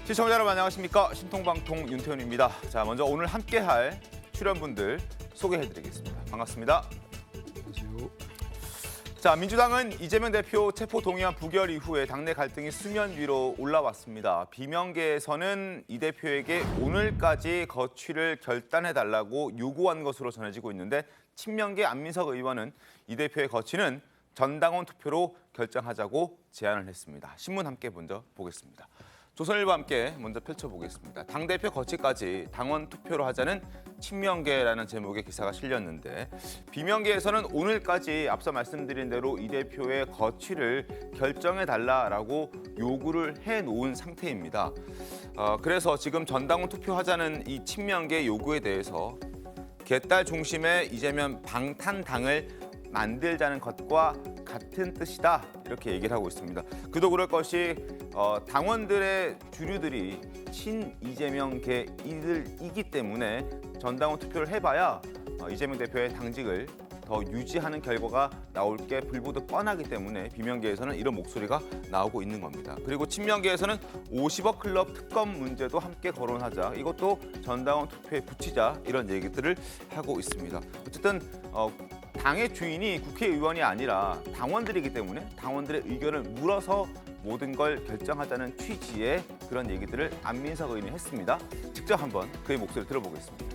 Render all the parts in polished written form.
시청자 여러분 안녕하십니까. 신통방통 윤태훈입니다. 자, 먼저 오늘 함께할 출연분들 소개해드리겠습니다. 반갑습니다. 안녕하세요. 자, 민주당은 이재명 대표 체포 동의안 부결 이후에 당내 갈등이 수면 위로 올라왔습니다. 비명계에서는 이 대표에게 오늘까지 거취를 결단해달라고 요구한 것으로 전해지고 있는데 친명계 안민석 의원은 이 대표의 거취는 전당원 투표로 결정하자고 제안을 했습니다. 신문 함께 먼저 보겠습니다. 조선일보와 함께 먼저 펼쳐보겠습니다. 당대표 거취까지 당원 투표로 하자는 친명계라는 제목의 기사가 실렸는데 비명계에서는 오늘까지 앞서 말씀드린 대로 이 대표의 거취를 결정해달라라고 요구를 해놓은 상태입니다. 그래서 지금 전당원 투표하자는 이 친명계 요구에 대해서 개딸 중심의 이재명 방탄당을 만들자는 것과 같은 뜻이다 이렇게 얘기를 하고 있습니다. 그도 그럴 것이 당원들의 주류들이 친 이재명계이기 때문에 전당원 투표를 해봐야 이재명 대표의 당직을 더 유지하는 결과가 나올 게 불보듯 뻔하기 때문에 비명계에서는 이런 목소리가 나오고 있는 겁니다. 그리고 친명계에서는 50억 클럽 특검 문제도 함께 거론하자, 이것도 전당원 투표에 붙이자 이런 얘기들을 하고 있습니다. 어쨌든 당의 주인이 국회의원이 아니라 당원들이기 때문에 당원들의 의견을 물어서 모든 걸 결정하자는 취지의 그런 얘기들을 안민석 의원이 했습니다. 직접 한번 그의 목소리를 들어보겠습니다.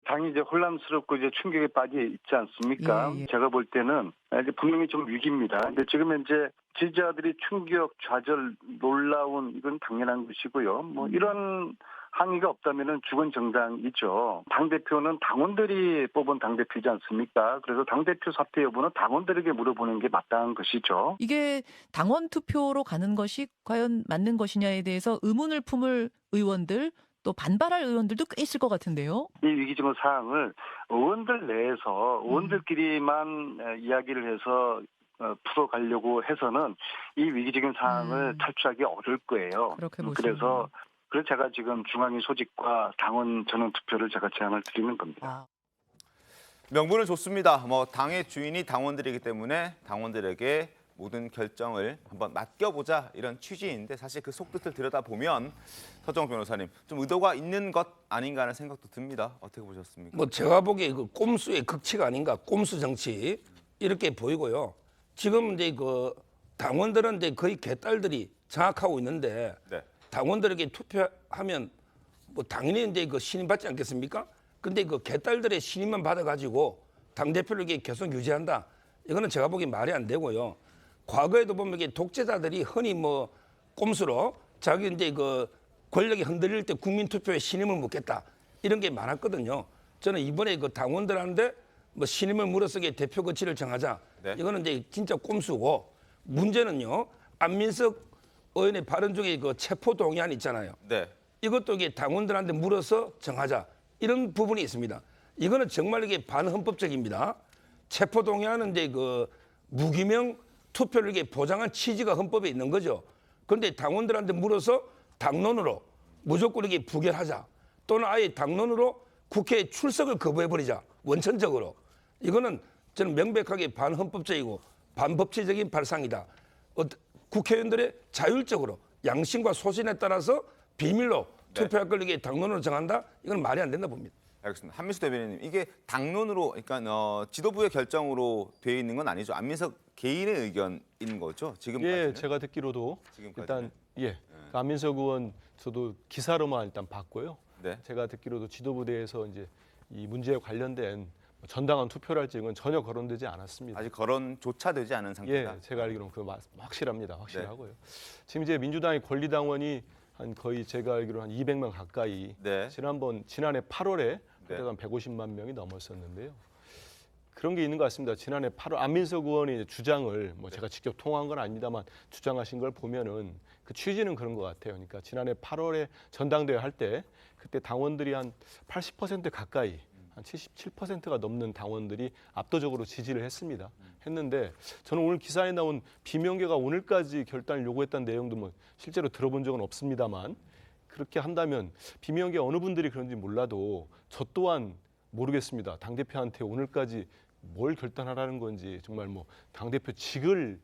당이 이제 혼란스럽고 이제 충격에 빠져 있지 않습니까? 예. 제가 볼 때는 이제 분명히 좀 위기입니다. 근데 지금 현재 지지자들이 충격, 좌절, 놀라운 이건 당연한 것이고요. 뭐 이런 항의가 없다면은 죽은 정당이죠. 당대표는 당원들이 뽑은 당대표이지 않습니까? 그래서 당대표 사퇴 여부는 당원들에게 물어보는 게 마땅한 것이죠. 이게 당원 투표로 가는 것이 과연 맞는 것이냐에 대해서 의문을 품을 의원들, 또 반발할 의원들도 꽤 있을 것 같은데요. 이 위기적인 사항을 의원들 내에서 의원들끼리만 이야기를 해서 풀어가려고 해서는 이 위기적인 상황을 탈출하기 어려울 거예요. 그렇게 보시면. 그래서 제가 지금 중앙위 소집과 당원 전원 투표를 제가 제안을 드리는 겁니다. 명분은 좋습니다. 당의 주인이 당원들이기 때문에 당원들에게 모든 결정을 한번 맡겨보자 이런 취지인데 사실 그 속뜻을 들여다보면 서정욱 변호사님 좀 의도가 있는 것 아닌가 하는 생각도 듭니다. 어떻게 보셨습니까? 제가 보기에 그 꼼수의 극치가 아닌가, 꼼수 정치 이렇게 보이고요. 지금 이제 그 당원들은 이제 거의 개딸들이 장악하고 있는데 네. 당원들에게 투표하면 당연히 이제 그 신임받지 않겠습니까? 근데 그 개딸들의 신임만 받아가지고 당 대표를 계속 유지한다. 이거는 제가 보기엔 말이 안 되고요. 과거에도 보면 이게 독재자들이 흔히 꼼수로 자기 이제 그 권력이 흔들릴 때 국민 투표에 신임을 묻겠다 이런 게 많았거든요. 저는 이번에 그 당원들한테 신임을 물어서 대표 거취를 정하자. 네. 이거는 이제 진짜 꼼수고 문제는요. 안민석 의원의 발언 중에 그 체포 동의안 있잖아요. 네. 이것도 이게 당원들한테 물어서 정하자 이런 부분이 있습니다. 이거는 정말 이게 반헌법적입니다. 체포 동의안은 이제 그 무기명 투표를 보장한 취지가 헌법에 있는 거죠. 그런데 당원들한테 물어서 당론으로 무조건 이게 부결하자. 또는 아예 당론으로 국회에 출석을 거부해버리자. 원천적으로. 이거는 저는 명백하게 반헌법적이고 반법치적인 발상이다. 국회의원들의 자율적으로 양심과 소신에 따라서 비밀로 투표할 걸 이게 당론으로 정한다? 이건 말이 안 된다 봅니다. 알겠습니다. 한민수 대변인님, 이게 당론으로, 그러니까 지도부의 결정으로 되어 있는 건 아니죠. 안민석 개인의 의견인 거죠. 지금까지는. 예, 제가 듣기로도 지금까지는. 일단 안민석 의원 저도 기사로만 일단 봤고요. 네. 제가 듣기로도 지도부대에서 이제 이 문제에 관련된 전당원 투표를 할지 이건 전혀 거론되지 않았습니다. 아직 거론조차 되지 않은 상태다. 예, 제가 알기로는 그 확실합니다. 확실하고요. 지금 이제 민주당의 권리당원이 한 거의 제가 알기로 한 200명 가까이 네. 지난해 8월에 네. 한 150만 명이 넘었었는데요. 그런 게 있는 것 같습니다. 지난해 8월 안민석 의원이 주장을 제가 직접 통화한 건 아닙니다만 주장하신 걸 보면은 그 취지는 그런 것 같아요. 그러니까 지난해 8월에 전당대회 할 때 그때 당원들이 한 80% 가까이 한 77%가 넘는 당원들이 압도적으로 지지를 했습니다. 했는데 저는 오늘 기사에 나온 비명계가 오늘까지 결단을 요구했다는 내용도 실제로 들어본 적은 없습니다만 그렇게 한다면 비명계 어느 분들이 그런지 몰라도 저 또한 모르겠습니다. 당대표한테 오늘까지 뭘 결단하라는 건지 정말 당대표직을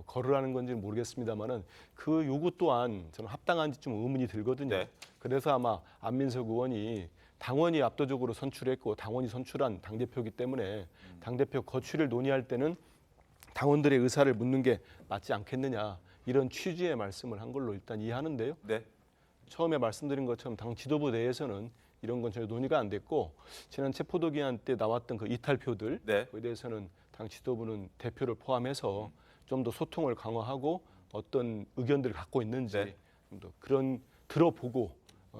거르라는 건지는 모르겠습니다만은 그 요구 또한 저는 합당한지 좀 의문이 들거든요. 네. 그래서 아마 안민석 의원이 당원이 압도적으로 선출했고 당원이 선출한 당대표이기 때문에 당대표 거취를 논의할 때는 당원들의 의사를 묻는 게 맞지 않겠느냐 이런 취지의 말씀을 한 걸로 일단 이해하는데요. 네. 처음에 말씀드린 것처럼 당 지도부 내에서는 이런 건 전혀 논의가 안 됐고 지난 체포도 기한 때 나왔던 그 이탈표들 네. 그에 대해서는 당 지도부는 대표를 포함해서 좀 더 소통을 강화하고 어떤 의견들을 갖고 있는지 네. 좀 더 그런 들어보고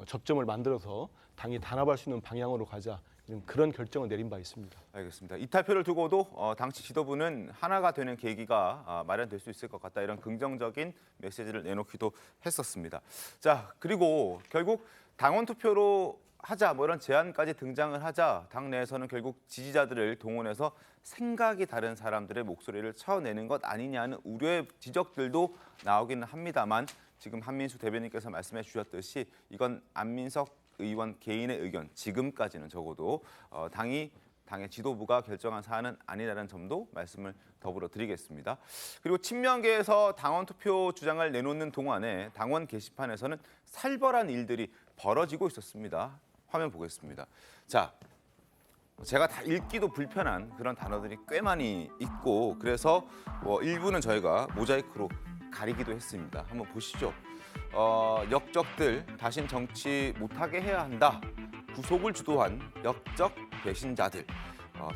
접점을 만들어서 당이 단합할 수 있는 방향으로 가자 이런 그런 결정을 내린 바 있습니다. 알겠습니다. 이탈표를 두고도 당시 지도부는 하나가 되는 계기가 마련될 수 있을 것 같다 이런 긍정적인 메시지를 내놓기도 했었습니다. 자 그리고 결국 당원 투표로 하자 뭐 이런 제안까지 등장을 하자 당 내에서는 결국 지지자들을 동원해서 생각이 다른 사람들의 목소리를 쳐내는 것 아니냐는 우려의 지적들도 나오기는 합니다만 지금 한민수 대변인께서 말씀해 주셨듯이 이건 안민석 의원 개인의 의견 지금까지는 적어도 당의 지도부가 결정한 사안은 아니라는 점도 말씀을 더불어 드리겠습니다. 그리고 친명계에서 당원 투표 주장을 내놓는 동안에 당원 게시판에서는 살벌한 일들이 벌어지고 있었습니다. 화면 보겠습니다. 자, 제가 다 읽기도 불편한 그런 단어들이 꽤 많이 있고 그래서 일부는 저희가 모자이크로 가리기도 했습니다. 한번 보시죠. 역적들 다신 정치 못하게 해야 한다. 구속을 주도한 역적 배신자들.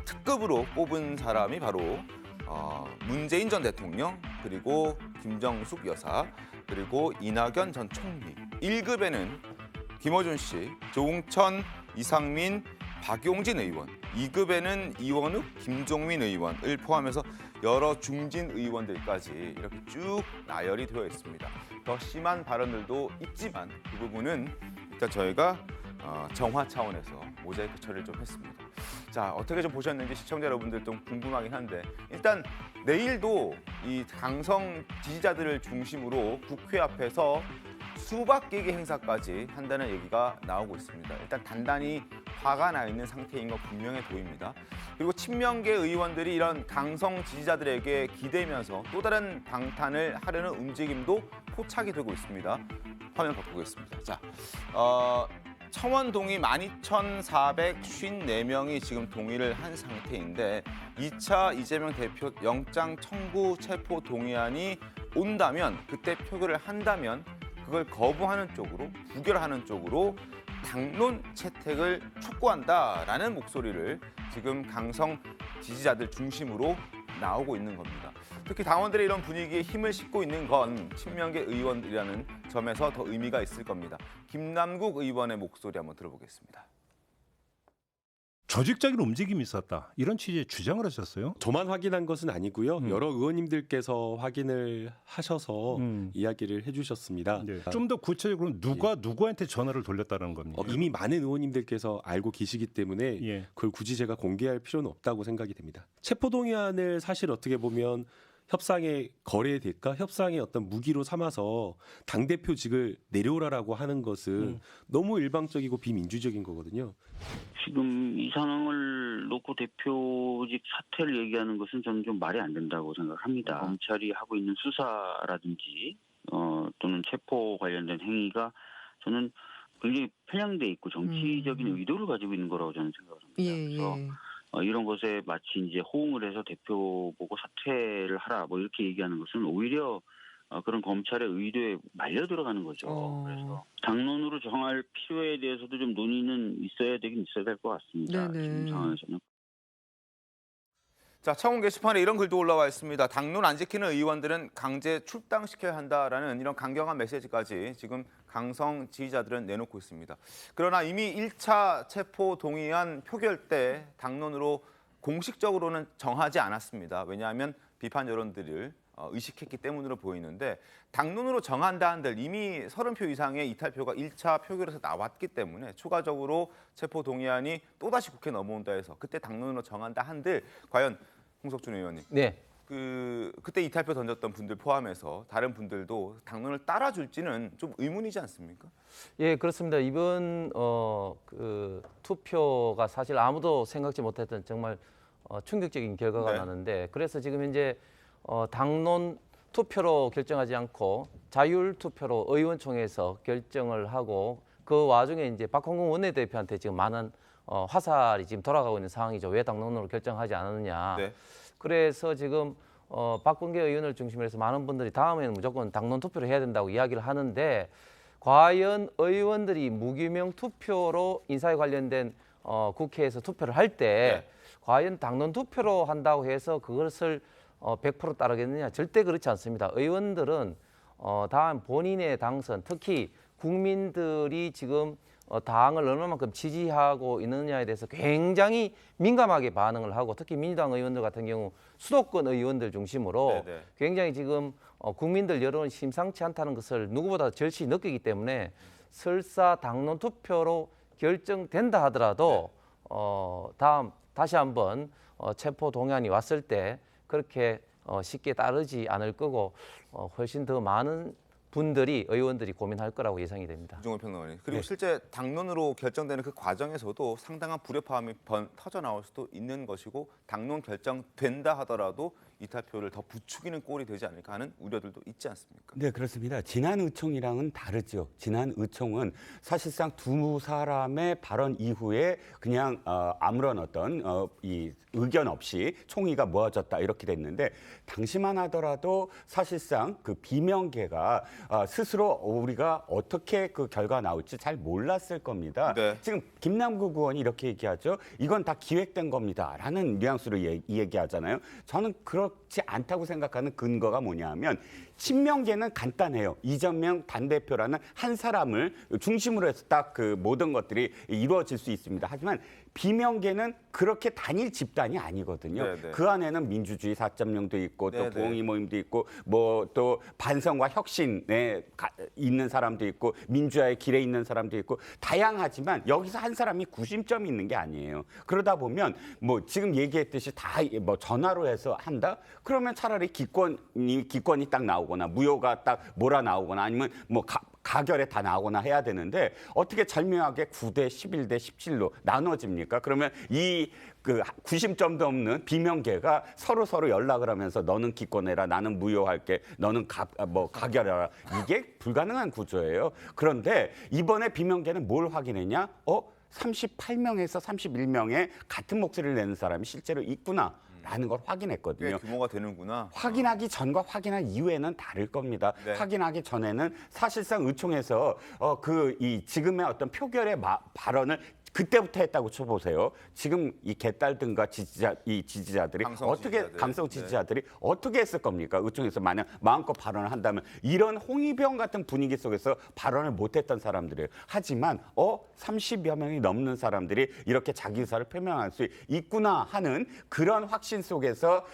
특급으로 뽑은 사람이 바로 문재인 전 대통령 그리고 김정숙 여사 그리고 이낙연 전 총리. 1급에는 김어준 씨, 조응천, 이상민, 박용진 의원, 2급에는 이원욱, 김종민 의원을 포함해서 여러 중진 의원들까지 이렇게 쭉 나열이 되어 있습니다. 더 심한 발언들도 있지만 그 부분은 일단 저희가 정화 차원에서 모자이크 처리를 좀 했습니다. 자, 어떻게 좀 보셨는지 시청자 여러분들 좀 궁금하긴 한데 일단 내일도 이 강성 지지자들을 중심으로 국회 앞에서 수박 깨기 행사까지 한다는 얘기가 나오고 있습니다. 일단 단단히 화가 나 있는 상태인 것 분명해 보입니다. 그리고 친명계 의원들이 이런 강성 지지자들에게 기대면서 또 다른 방탄을 하려는 움직임도 포착이 되고 있습니다. 화면 바꾸겠습니다. 자, 청원 동의 12,454명이 지금 동의를 한 상태인데 2차 이재명 대표 영장 청구 체포 동의안이 온다면 그때 표결을 한다면 그걸 거부하는 쪽으로 부결하는 쪽으로 당론 채택을 촉구한다라는 목소리를 지금 강성 지지자들 중심으로 나오고 있는 겁니다. 특히 당원들의 이런 분위기에 힘을 싣고 있는 건 친명계 의원들이라는 점에서 더 의미가 있을 겁니다. 김남국 의원의 목소리 한번 들어보겠습니다. 조직적인 움직임이 있었다. 이런 취지의 주장을 하셨어요. 저만 확인한 것은 아니고요. 여러 의원님들께서 확인을 하셔서 이야기를 해주셨습니다. 네. 좀 더 구체적으로 누가 누구한테 전화를 돌렸다는 겁니까? 이미 많은 의원님들께서 알고 계시기 때문에 예. 그걸 굳이 제가 공개할 필요는 없다고 생각이 됩니다. 체포동의안을 사실 어떻게 보면 협상의 거래의 대가, 협상의 어떤 무기로 삼아서 당대표직을 내려오라라고 하는 것은 너무 일방적이고 비민주적인 거거든요. 지금 이 상황을 놓고 대표직 사퇴를 얘기하는 것은 저는 좀 말이 안 된다고 생각합니다. 검찰이 하고 있는 수사라든지 또는 체포 관련된 행위가 저는 굉장히 편향돼 있고 정치적인 의도를 가지고 있는 거라고 저는 생각을 합니다. 그래서 이런 것에 마치 이제 호응을 해서 대표 보고 사퇴를 하라 뭐 이렇게 얘기하는 것은 오히려 그런 검찰의 의도에 말려 들어가는 거죠. 그래서 당론으로 정할 필요에 대해서도 좀 논의는 있어야 될 것 같습니다. 네네. 지금 상황에서는. 자, 청원 게시판에 이런 글도 올라와 있습니다. 당론 안 지키는 의원들은 강제 출당시켜야 한다라는 이런 강경한 메시지까지 지금 강성 지지자들은 내놓고 있습니다. 그러나 이미 1차 체포 동의안 표결 때 당론으로 공식적으로는 정하지 않았습니다. 왜냐하면 비판 여론들을 의식했기 때문으로 보이는데 당론으로 정한다 한들 이미 30표 이상의 이탈표가 1차 표결에서 나왔기 때문에 추가적으로 체포 동의안이 또다시 국회에 넘어온다 해서 그때 당론으로 정한다 한들 과연 홍석준 의원님 네. 그때 이탈표 던졌던 분들 포함해서 다른 분들도 당론을 따라줄지는 좀 의문이지 않습니까? 예, 그렇습니다. 이번 투표가 사실 아무도 생각지 못했던 정말 충격적인 결과가 네. 나는데 그래서 지금 현재 당론 투표로 결정하지 않고 자율 투표로 의원총회에서 결정을 하고 그 와중에 이제 박홍근 원내대표한테 지금 많은 화살이 지금 돌아가고 있는 상황이죠. 왜 당론으로 결정하지 않았느냐. 네. 그래서 지금 박범계 의원을 중심으로 해서 많은 분들이 다음에는 무조건 당론 투표를 해야 된다고 이야기를 하는데 과연 의원들이 무기명 투표로 인사에 관련된 국회에서 투표를 할 때 과연 당론 투표로 한다고 해서 그것을 100% 따르겠느냐? 절대 그렇지 않습니다. 의원들은 다음 본인의 당선, 특히 국민들이 지금 당을 얼마만큼 지지하고 있느냐에 대해서 굉장히 민감하게 반응을 하고 특히 민주당 의원들 같은 경우 수도권 의원들 중심으로 네네. 굉장히 지금 국민들 여론이 심상치 않다는 것을 누구보다 절실히 느끼기 때문에 설사 당론 투표로 결정된다 하더라도 다시 한번 체포 동의안이 왔을 때 그렇게 쉽게 따르지 않을 거고 훨씬 더 많은 분들이 의원들이 고민할 거라고 예상이 됩니다. 이종호 평론가님. 그리고 실제 당론으로 결정되는 그 과정에서도 상당한 불협화음이 터져 나올 수도 있는 것이고 당론 결정된다 하더라도 이탈표를 더 부추기는 꼴이 되지 않을까 하는 우려들도 있지 않습니까? 네, 그렇습니다. 지난 의총이랑은 다르죠. 지난 의총은 사실상 두 사람의 발언 이후에 그냥 아무런 어떤 이 의견 없이 총의가 모아졌다 이렇게 됐는데 당시만 하더라도 사실상 그 비명계가 스스로 우리가 어떻게 그 결과 나올지 잘 몰랐을 겁니다. 네. 지금 김남국 의원이 이렇게 얘기하죠. 이건 다 기획된 겁니다라는 뉘앙스로 얘기하잖아요. 저는 그렇지 않다고 생각하는 근거가 뭐냐면 친명계는 간단해요. 이재명 당대표라는 한 사람을 중심으로 해서 딱 그 모든 것들이 이루어질 수 있습니다. 하지만 비명계는 그렇게 단일 집단이 아니거든요. 네네. 그 안에는 민주주의 4.0도 있고 또 네네. 부흥이 모임도 있고 뭐 또 반성과 혁신에 있는 사람도 있고 민주화의 길에 있는 사람도 있고 다양하지만 여기서 한 사람이 구심점이 있는 게 아니에요. 그러다 보면 뭐 지금 얘기했듯이 다 뭐 전화로 해서 한다? 그러면 차라리 기권이 딱 나오거나 무효가 딱 몰아 나오거나 아니면 뭐 가결에 다 나오거나 해야 되는데 어떻게 절묘하게 9대 11대 17로 나눠집니까? 그러면 이 그 구심점도 없는 비명계가 서로 연락을 하면서 너는 기권해라, 나는 무효할게, 너는 가결해라. 이게 불가능한 구조예요. 그런데 이번에 비명계는 뭘 확인했냐? 38명에서 31명의 같은 목소리를 내는 사람이 실제로 있구나. 라는 걸 확인했거든요. 꽤 규모가 되는구나. 확인하기 전과 확인한 이후에는 다를 겁니다. 네. 확인하기 전에는 사실상 의총에서 이 지금의 어떤 표결의 발언을 그때부터 했다고 쳐보세요. 지금 이 개딸들과 지지자들이 강성 지지자들이 어떻게 했을 겁니까? 의총에서 만약 마음껏 발언을 한다면 이런 홍위병 같은 분위기 속에서 발언을 못했던 사람들이에요. 하지만 30여 명이 넘는 사람들이 이렇게 자기 의사를 표명할 수 있구나 하는 그런 확신 속에서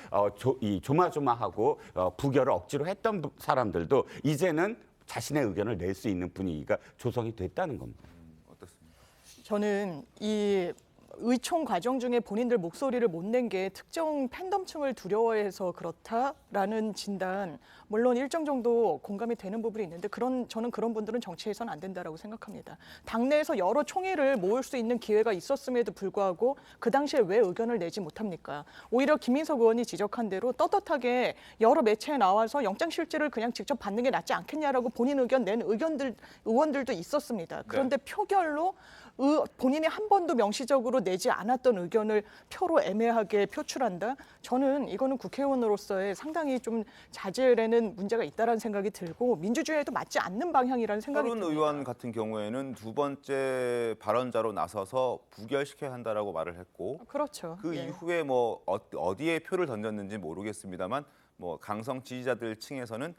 조마조마하고 부결을 억지로 했던 사람들도 이제는 자신의 의견을 낼 수 있는 분위기가 조성이 됐다는 겁니다. 저는 이 의총 과정 중에 본인들 목소리를 못 낸 게 특정 팬덤층을 두려워해서 그렇다라는 진단, 물론 일정 정도 공감이 되는 부분이 있는데 저는 그런 분들은 정치에서는 안 된다라고 생각합니다. 당내에서 여러 총의를 모을 수 있는 기회가 있었음에도 불구하고 그 당시에 왜 의견을 내지 못합니까? 오히려 김민석 의원이 지적한 대로 떳떳하게 여러 매체에 나와서 영장실질을 그냥 직접 받는 게 낫지 않겠냐라고 본인 의견 낸 의원들도 있었습니다. 그런데 표결로 본인이 한 번도 명시적으로 내지 않았던 의견을 표로 애매하게 표출한다? 저는 이거는 국회의원으로서의 상당히 좀 자질에는 문제가 있다라는 생각이 들고 민주주의에도 맞지 않는 방향이라는 생각이 듭니다. 서른 의원 같은 경우에는 두 번째 발언자로 나서서 부결시켜야 한다라고 말을 했고 그렇죠. 그 예. 이후에 뭐 어디에 표를 던졌는지 모르겠습니다만 뭐 강성 지지자들 층에서는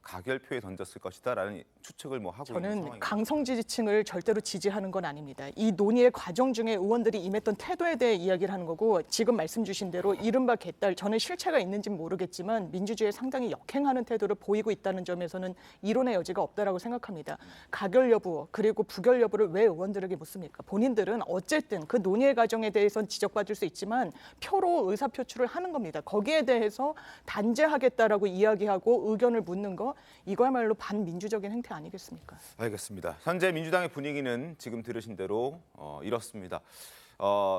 가결표에 던졌을 것이다라는 추측을 하고 있는 저는 상황입니다. 강성 지지층을 절대로 지지하는 건 아닙니다. 이 논의의 과정 중에 의원들이 임했던 태도에 대해 이야기를 하는 거고 지금 말씀 주신 대로 이른바 개딸, 저는 실체가 있는지는 모르겠지만 민주주의에 상당히 역행하는 태도를 보이고 있다는 점에서는 이론의 여지가 없다라고 생각합니다. 가결 여부 그리고 부결 여부를 왜 의원들에게 묻습니까? 본인들은 어쨌든 그 논의의 과정에 대해서는 지적받을 수 있지만 표로 의사표출을 하는 겁니다. 거기에 대해서 단죄하겠다라고 이야기하고 의견을 묻는 거 이거야말로 반민주적인 행태 아니겠습니까? 알겠습니다. 현재 민주당의 분위기는 지금 들으신 대로 이렇습니다.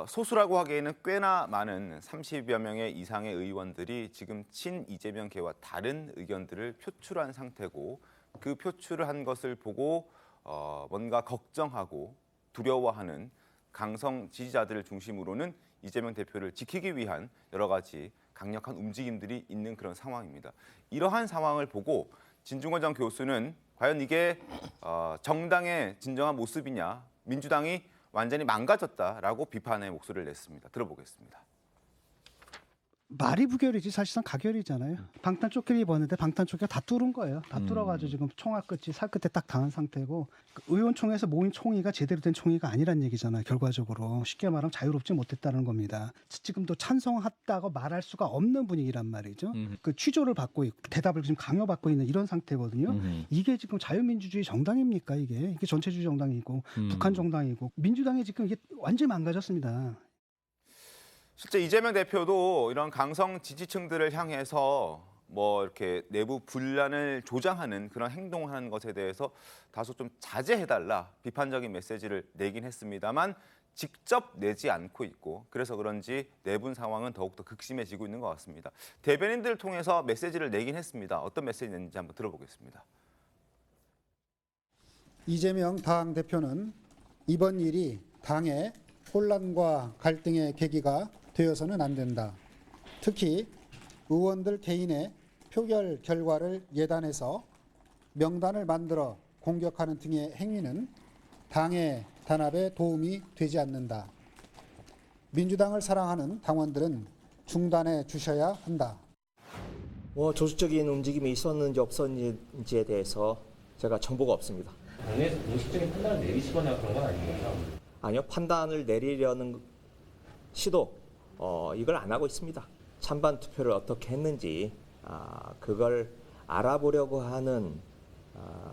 소수라고 하기에는 꽤나 많은 30여 명의 이상의 의원들이 지금 친 이재명계와 다른 의견들을 표출한 상태고 그 표출을 한 것을 보고 뭔가 걱정하고 두려워하는 강성 지지자들을 중심으로는 이재명 대표를 지키기 위한 여러 가지 강력한 움직임들이 있는 그런 상황입니다. 이러한 상황을 보고 진중권 전 교수는 과연 이게 정당의 진정한 모습이냐, 민주당이 완전히 망가졌다라고 비판의 목소리를 냈습니다. 들어보겠습니다. 말이 부결이지 사실상 가결이잖아요. 방탄 조끼를 입었는데 방탄 조끼가 다 뚫은 거예요. 다 뚫어가지고 지금 총알 끝이 살 끝에 딱 당한 상태고 의원총회에서 모인 총의가 제대로 된 총의가 아니란 얘기잖아요. 결과적으로 쉽게 말하면 자유롭지 못했다는 겁니다. 지금도 찬성했다고 말할 수가 없는 분위기란 말이죠. 그 취조를 받고 있고 대답을 지금 강요받고 있는 이런 상태거든요. 이게 지금 자유민주주의 정당입니까? 이게 전체주의 정당이고 북한 정당이고 민주당이 지금 이게 완전히 망가졌습니다. 실제 이재명 대표도 이런 강성 지지층들을 향해서 뭐 이렇게 내부 분란을 조장하는 그런 행동을 하는 것에 대해서 다소 좀 자제해달라 비판적인 메시지를 내긴 했습니다만 직접 내지 않고 있고 그래서 그런지 내분 상황은 더욱더 극심해지고 있는 것 같습니다. 대변인들을 통해서 메시지를 내긴 했습니다. 어떤 메시지 냈는지 한번 들어보겠습니다. 이재명 당대표는 이번 일이 당의 혼란과 갈등의 계기가 되어서는 안 된다. 특히 의원들 개인의 표결 결과를 예단해서 명단을 만들어 공격하는 등의 행위는 당의 단합에 도움이 되지 않는다. 민주당을 사랑하는 당원들은 중단해 주셔야 한다. 조직적인 움직임이 있었는지 없었는지에 대해서 제가 정보가 없습니다. 당내에서 공식적인 판단을 내리시거나 그런 건 아닙니까? 아니요, 판단을 내리려는 시도 이걸 안 하고 있습니다. 찬반 투표를 어떻게 했는지 그걸 알아보려고 하는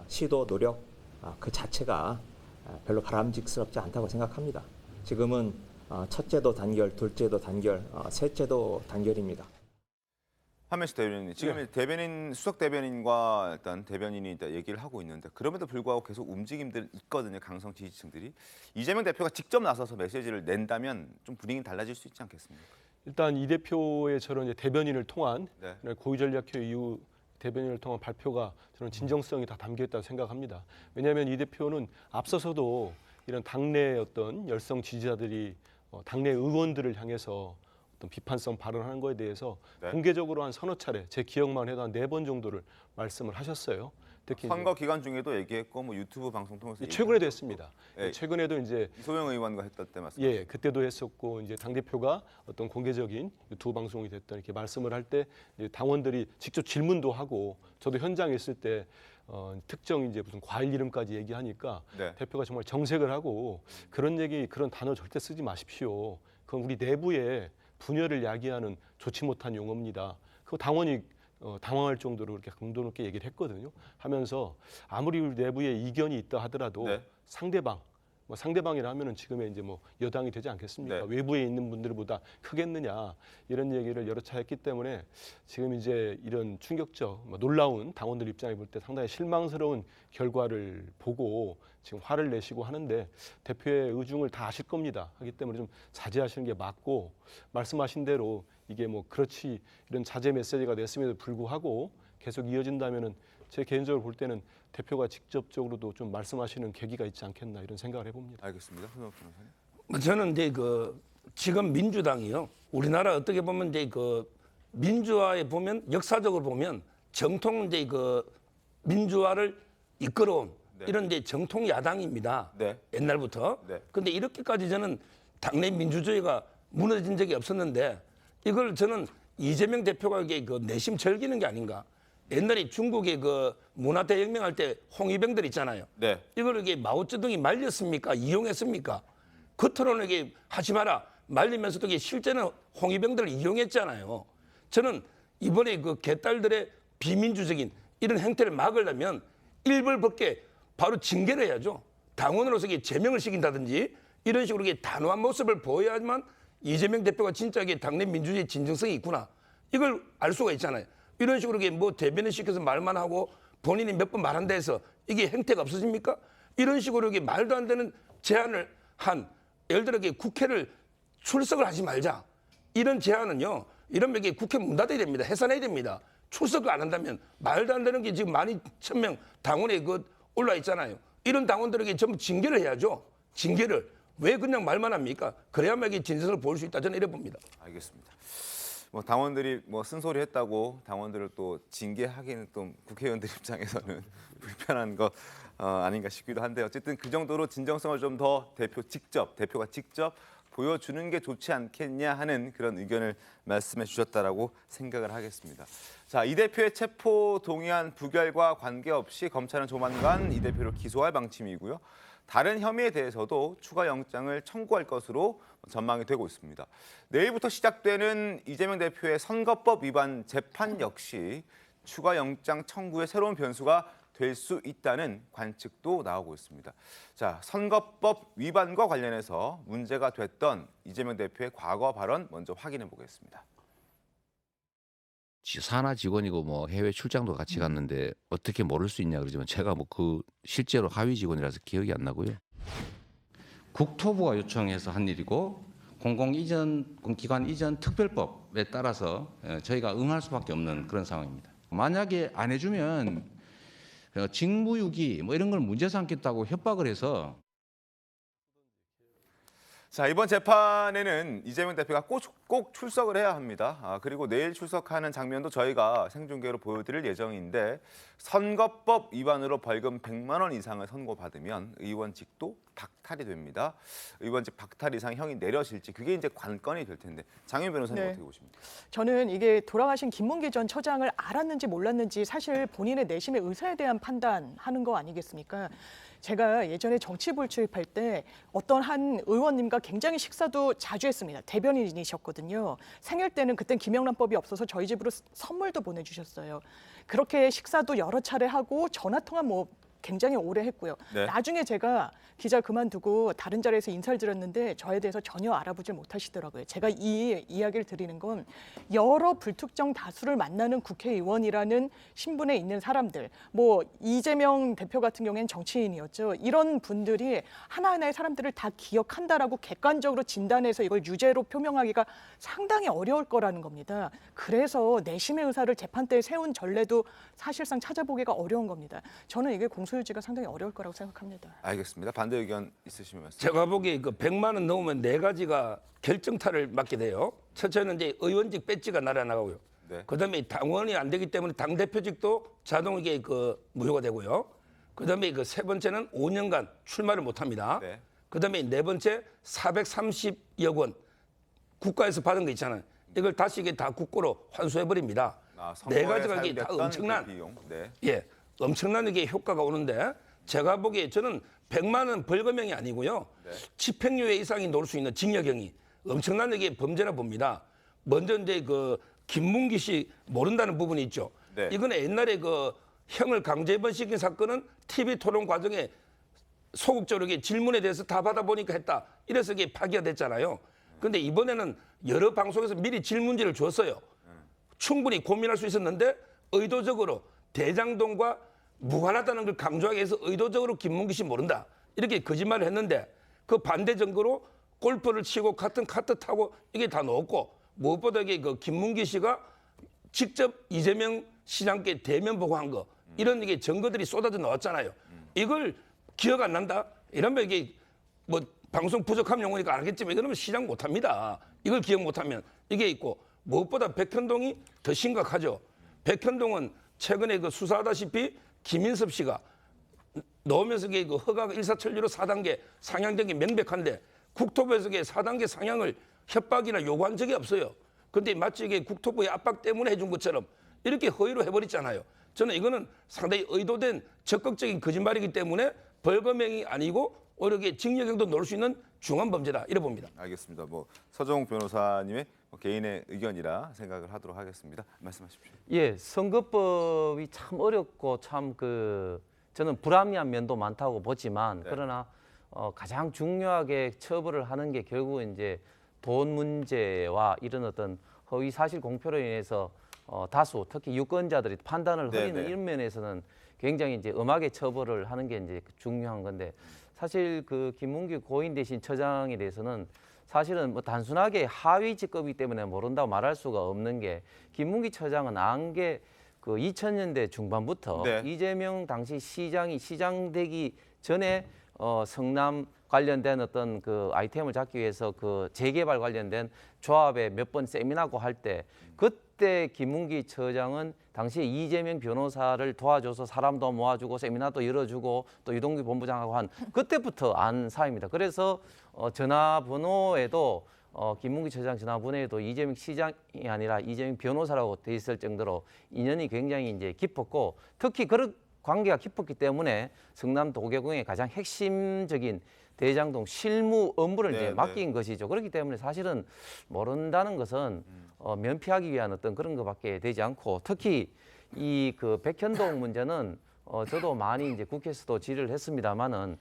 시도 노력 그 자체가 별로 바람직스럽지 않다고 생각합니다. 지금은 첫째도 단결, 둘째도 단결, 셋째도 단결입니다. 한명식 대변인, 지금 네. 대변인 수석 대변인과 일단 대변인이 일단 얘기를 하고 있는데 그럼에도 불구하고 계속 움직임들 있거든요. 강성 지지층들이 이재명 대표가 직접 나서서 메시지를 낸다면 좀 분위기는 달라질 수 있지 않겠습니까? 일단 이 대표의 저런 이제 대변인을 통한 네. 고위전략회 이후 대변인을 통한 발표가 저는 진정성이 다 담겨 있다고 생각합니다. 왜냐하면 이 대표는 앞서서도 이런 당내 어떤 열성 지지자들이 당내 의원들을 향해서 어떤 비판성 발언하는 거에 대해서 네. 공개적으로 한 서너 차례, 제 기억만 해도 한 4번 정도를 말씀을 하셨어요. 특히 선거 기간 중에도 얘기했고 뭐 유튜브 방송 통해서 최근에도 했습니다. 네. 최근에도 이제 이소영 의원과 했던 때 말씀. 예, 그때도 했었고 이제 당 대표가 어떤 공개적인 유튜브 방송이 됐던 이렇게 말씀을 할 때 당원들이 직접 질문도 하고 저도 현장에 있을 때 특정 이제 무슨 과일 이름까지 얘기하니까 네. 대표가 정말 정색을 하고 그런 얘기 그런 단어 절대 쓰지 마십시오. 그건 우리 내부에 분열을 야기하는 좋지 못한 용어입니다. 그 당원이 당황할 정도로 그렇게 강도 높게 얘기를 했거든요. 하면서 아무리 우리 내부에 이견이 있다 하더라도 네. 상대방, 뭐 상대방이라 하면은 지금의 이제 뭐 여당이 되지 않겠습니까? 네. 외부에 있는 분들보다 크겠느냐 이런 얘기를 여러 차례 했기 때문에 지금 이제 이런 충격적, 놀라운 당원들 입장에 볼 때 상당히 실망스러운 결과를 보고 지금 화를 내시고 하는데 대표의 의중을 다 아실 겁니다. 하기 때문에 좀 자제하시는 게 맞고 말씀하신 대로 이게 뭐 그렇지 이런 자제 메시지가 냈음에도 불구하고 계속 이어진다면은 제 개인적으로 볼 때는 대표가 직접적으로도 좀 말씀하시는 계기가 있지 않겠나 이런 생각을 해봅니다. 알겠습니다. 손석희 변호사님. 저는 이제 지금 민주당이요. 우리나라 어떻게 보면 이제 민주화에 보면 역사적으로 보면 정통 이제 민주화를 이끌어온 네. 이런 이제 정통 야당입니다. 네. 옛날부터. 네. 근데 이렇게까지 저는 당내 민주주의가 무너진 적이 없었는데 이걸 저는 이재명 대표가 이게 내심 즐기는 게 아닌가. 옛날에 중국의 문화대혁명 할 때 홍위병들 있잖아요. 네. 이걸 이게 마오쩌둥이 말렸습니까? 이용했습니까? 겉으로는 이게 하지 마라. 말리면서도 이게 실제는 홍위병들을 이용했잖아요. 저는 이번에 개딸들의 비민주적인 이런 행태를 막으려면 일벌백계 바로 징계를 해야죠. 당원으로서 이게 제명을 시킨다든지 이런 식으로 이게 단호한 모습을 보여야만 이재명 대표가 진짜 이게 당내 민주주의 진정성이 있구나. 이걸 알 수가 있잖아요. 이런 식으로 이게 뭐 대변을 시켜서 말만 하고 본인이 몇 번 말한다 해서 이게 행태가 없어집니까? 이런 식으로 이게 말도 안 되는 제안을 한 예를 들어 이게 국회를 출석을 하지 말자. 이런 제안은요. 이러면 이게 국회 문 닫아야 됩니다. 해산해야 됩니다. 출석을 안 한다면 말도 안 되는 게 지금 12,000명 당원에 올라 있잖아요. 이런 당원들에게 전부 징계를 해야죠. 징계를. 왜 그냥 말만 합니까? 그래야만 이게 진실을 보일 수 있다. 저는 이래 봅니다. 알겠습니다. 뭐 당원들이 뭐 쓴소리 했다고 당원들을 또 징계하기는 또 국회의원들 입장에서는 불편한 거 아닌가 싶기도 한데 어쨌든 그 정도로 진정성을 좀 더 대표가 직접 보여주는 게 좋지 않겠냐 하는 그런 의견을 말씀해 주셨다라고 생각을 하겠습니다. 자, 이 대표의 체포 동의안 부결과 관계없이 검찰은 조만간 이 대표를 기소할 방침이고요. 다른 혐의에 대해서도 추가 영장을 청구할 것으로 전망이 되고 있습니다. 내일부터 시작되는 이재명 대표의 선거법 위반 재판 역시 추가 영장 청구의 새로운 변수가 될 수 있다는 관측도 나오고 있습니다. 자, 선거법 위반과 관련해서 문제가 됐던 이재명 대표의 과거 발언 먼저 확인해 보겠습니다. 산하 직원이고 뭐 해외 출장도 같이 갔는데 어떻게 모를 수 있냐 그러지만 제가 뭐 그 실제로 하위 직원이라서 기억이 안 나고요. 국토부가 요청해서 한 일이고 공공기관 이전 특별법에 따라서 저희가 응할 수밖에 없는 그런 상황입니다. 만약에 안 해주면 직무유기 뭐 이런 걸 문제 삼겠다고 협박을 해서. 자, 이번 재판에는 이재명 대표가 꼭 출석을 해야 합니다. 그리고 내일 출석하는 장면도 저희가 생중계로 보여드릴 예정인데 선거법 위반으로 벌금 100만 원 이상을 선고받으면 의원직도 박탈이 됩니다. 의원직 박탈 이상 형이 내려질지 그게 이제 관건이 될 텐데 장윤 변호사님 어떻게 보십니까? 저는 이게 돌아가신 김문기 전 처장을 알았는지 몰랐는지 사실 본인의 내심의 의사에 대한 판단하는 거 아니겠습니까? 제가 예전에 정치부를 출입할 때 어떤 한 의원님과 굉장히 식사도 자주 했습니다. 대변인이셨거든요. 생일 때는 그땐 김영란법이 없어서 저희 집으로 선물도 보내주셨어요. 그렇게 식사도 여러 차례 하고 전화통화 뭐 굉장히 오래 했고요. 네. 나중에 제가 기자 그만두고 다른 자리에서 인사를 드렸는데 저에 대해서 전혀 알아보질 못하시더라고요. 제가 이 이야기를 드리는 건 여러 불특정 다수를 만나는 국회의원이라는 신분에 있는 사람들, 뭐 이재명 대표 같은 경우에는 정치인이었죠. 이런 분들이 하나하나의 사람들을 다 기억한다라고 객관적으로 진단해서 이걸 유죄로 표명하기가 상당히 어려울 거라는 겁니다. 그래서 내심의 의사를 재판대에 세운 전례도 사실상 찾아보기가 어려운 겁니다. 저는 이게 공소유지가 상당히 어려울 거라고 생각합니다. 알겠습니다. 반대 의견 있으시면 말씀. 제가 보기에 100만 원 넘으면 4가지가 결정타를 맞게 돼요. 첫째는 이제 의원직 배지가 날아나가고요. 네. 그다음에 당원이 안 되기 때문에 당 대표직도 자동이게 무효가 되고요. 그다음에 세 번째는 5년간 출마를 못 합니다. 네. 그다음에 네 번째 430억 원 국가에서 받은 거 있잖아요. 이걸 다시 이게 다 국고로 환수해 버립니다. 네 가지가 이게 다 엄청난 비용. 네. 예, 엄청난 이게 효과가 오는데 제가 보기에 저는 100만 원 벌금형이 아니고요. 네. 집행유예 이상이 놓을 수 있는 징역형이 엄청난 이게 범죄라 봅니다. 먼저 이제 김문기 씨 모른다는 부분이 있죠. 네. 이거는 옛날에 형을 강제 입원시킨 사건은 TV 토론 과정에 소극적으로 질문에 대해서 다 받아보니까 했다. 이래서 이게 파기가 됐잖아요. 근데 이번에는 여러 방송에서 미리 질문지를 줬어요. 충분히 고민할 수 있었는데 의도적으로 대장동과 무관하다는 걸 강조하기 위해서 의도적으로 김문기 씨 모른다. 이렇게 거짓말을 했는데 그 반대 증거로 골프를 치고 같은 카트 타고 이게 다 넣었고 무엇보다 이게 김문기 씨가 직접 이재명 시장께 대면 보고한 거 이런 이게 증거들이 쏟아져 나왔잖아요. 이걸 기억 안 난다? 이러면 이게 뭐 방송 부족함 용어니까 알겠지만 이러면 시장 못 합니다. 이걸 기억 못 하면 이게 있고 무엇보다 백현동이 더 심각하죠. 백현동은 최근에 수사하다시피 김인섭 씨가 넣으면서 허가가 일사천리로 4단계 상향된 게 명백한데 국토부에서 4단계 상향을 협박이나 요구한 적이 없어요. 그런데 마치 이게 국토부의 압박 때문에 해준 것처럼 이렇게 허위로 해버렸잖아요. 저는 이거는 상당히 의도된 적극적인 거짓말이기 때문에 벌금형이 아니고 오히려 이게 징역형도 넣을 수 있는 중한 범죄다 이래 봅니다. 알겠습니다. 서정욱 변호사님의 개인의 의견이라 생각을 하도록 하겠습니다. 말씀하십시오. 예, 선거법이 참 어렵고 참 저는 불합리한 면도 많다고 보지만 네. 그러나 가장 중요하게 처벌을 하는 게 결국 이제 돈 문제와 이런 어떤 허위 사실 공표로 인해서 다수 특히 유권자들이 판단을 흐리는 네네. 이런 면에서는 굉장히 이제 엄하게 처벌을 하는 게 이제 중요한 건데 사실 김문기 고인 대신 처장에 대해서는 사실은 뭐 단순하게 하위 직급이기 때문에 모른다고 말할 수가 없는 게 김문기 처장은 안 게 그 2000년대 중반부터 네. 이재명 당시 시장이 시장 되기 전에 성남 관련된 어떤 그 아이템을 잡기 위해서 그 재개발 관련된 조합에 몇 번 세미나고 할 때 그때 김문기 처장은 당시에 이재명 변호사를 도와줘서 사람도 모아주고 세미나도 열어주고 또 유동규 본부장하고 한 그때부터 안 사입니다. 그래서 전화번호에도 김문기 처장 전화번호에도 이재명 시장이 아니라 이재명 변호사라고 돼 있을 정도로 인연이 굉장히 이제 깊었고 특히 그런 관계가 깊었기 때문에 성남 도계공의 가장 핵심적인 대장동 실무 업무를 이제 맡긴 것이죠. 그렇기 때문에 사실은 모른다는 것은 면피하기 위한 어떤 그런 것밖에 되지 않고 특히 이 그 백현동 문제는 저도 많이 이제 국회에서도 질의를 했습니다만은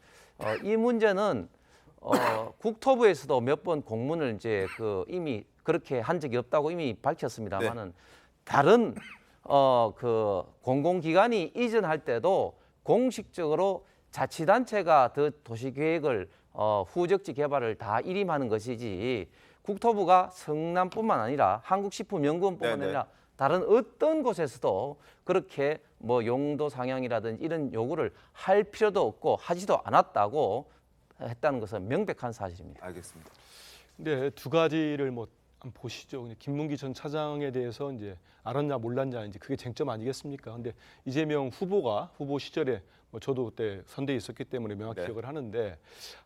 이 문제는 국토부에서도 몇 번 공문을 이제 그 이미 그렇게 한 적이 없다고 이미 밝혔습니다만은 다른 그 공공기관이 이전할 때도 공식적으로 자치단체가 더 도시계획을 후적지 개발을 다 일임하는 것이지 국토부가 성남뿐만 아니라 한국식품연구원뿐만 아니라 다른 어떤 곳에서도 그렇게 뭐 용도 상향이라든지 이런 요구를 할 필요도 없고 하지도 않았다고 했다는 것은 명백한 사실입니다. 알겠습니다. 근데 두 가지를 뭐 한번 보시죠. 김문기 전 차장에 대해서 이제 알았냐 몰랐냐 이제 그게 쟁점 아니겠습니까? 근데 이재명 후보가 후보 시절에 뭐 저도 그때 선대에 있었기 때문에 명확히 기억을 하는데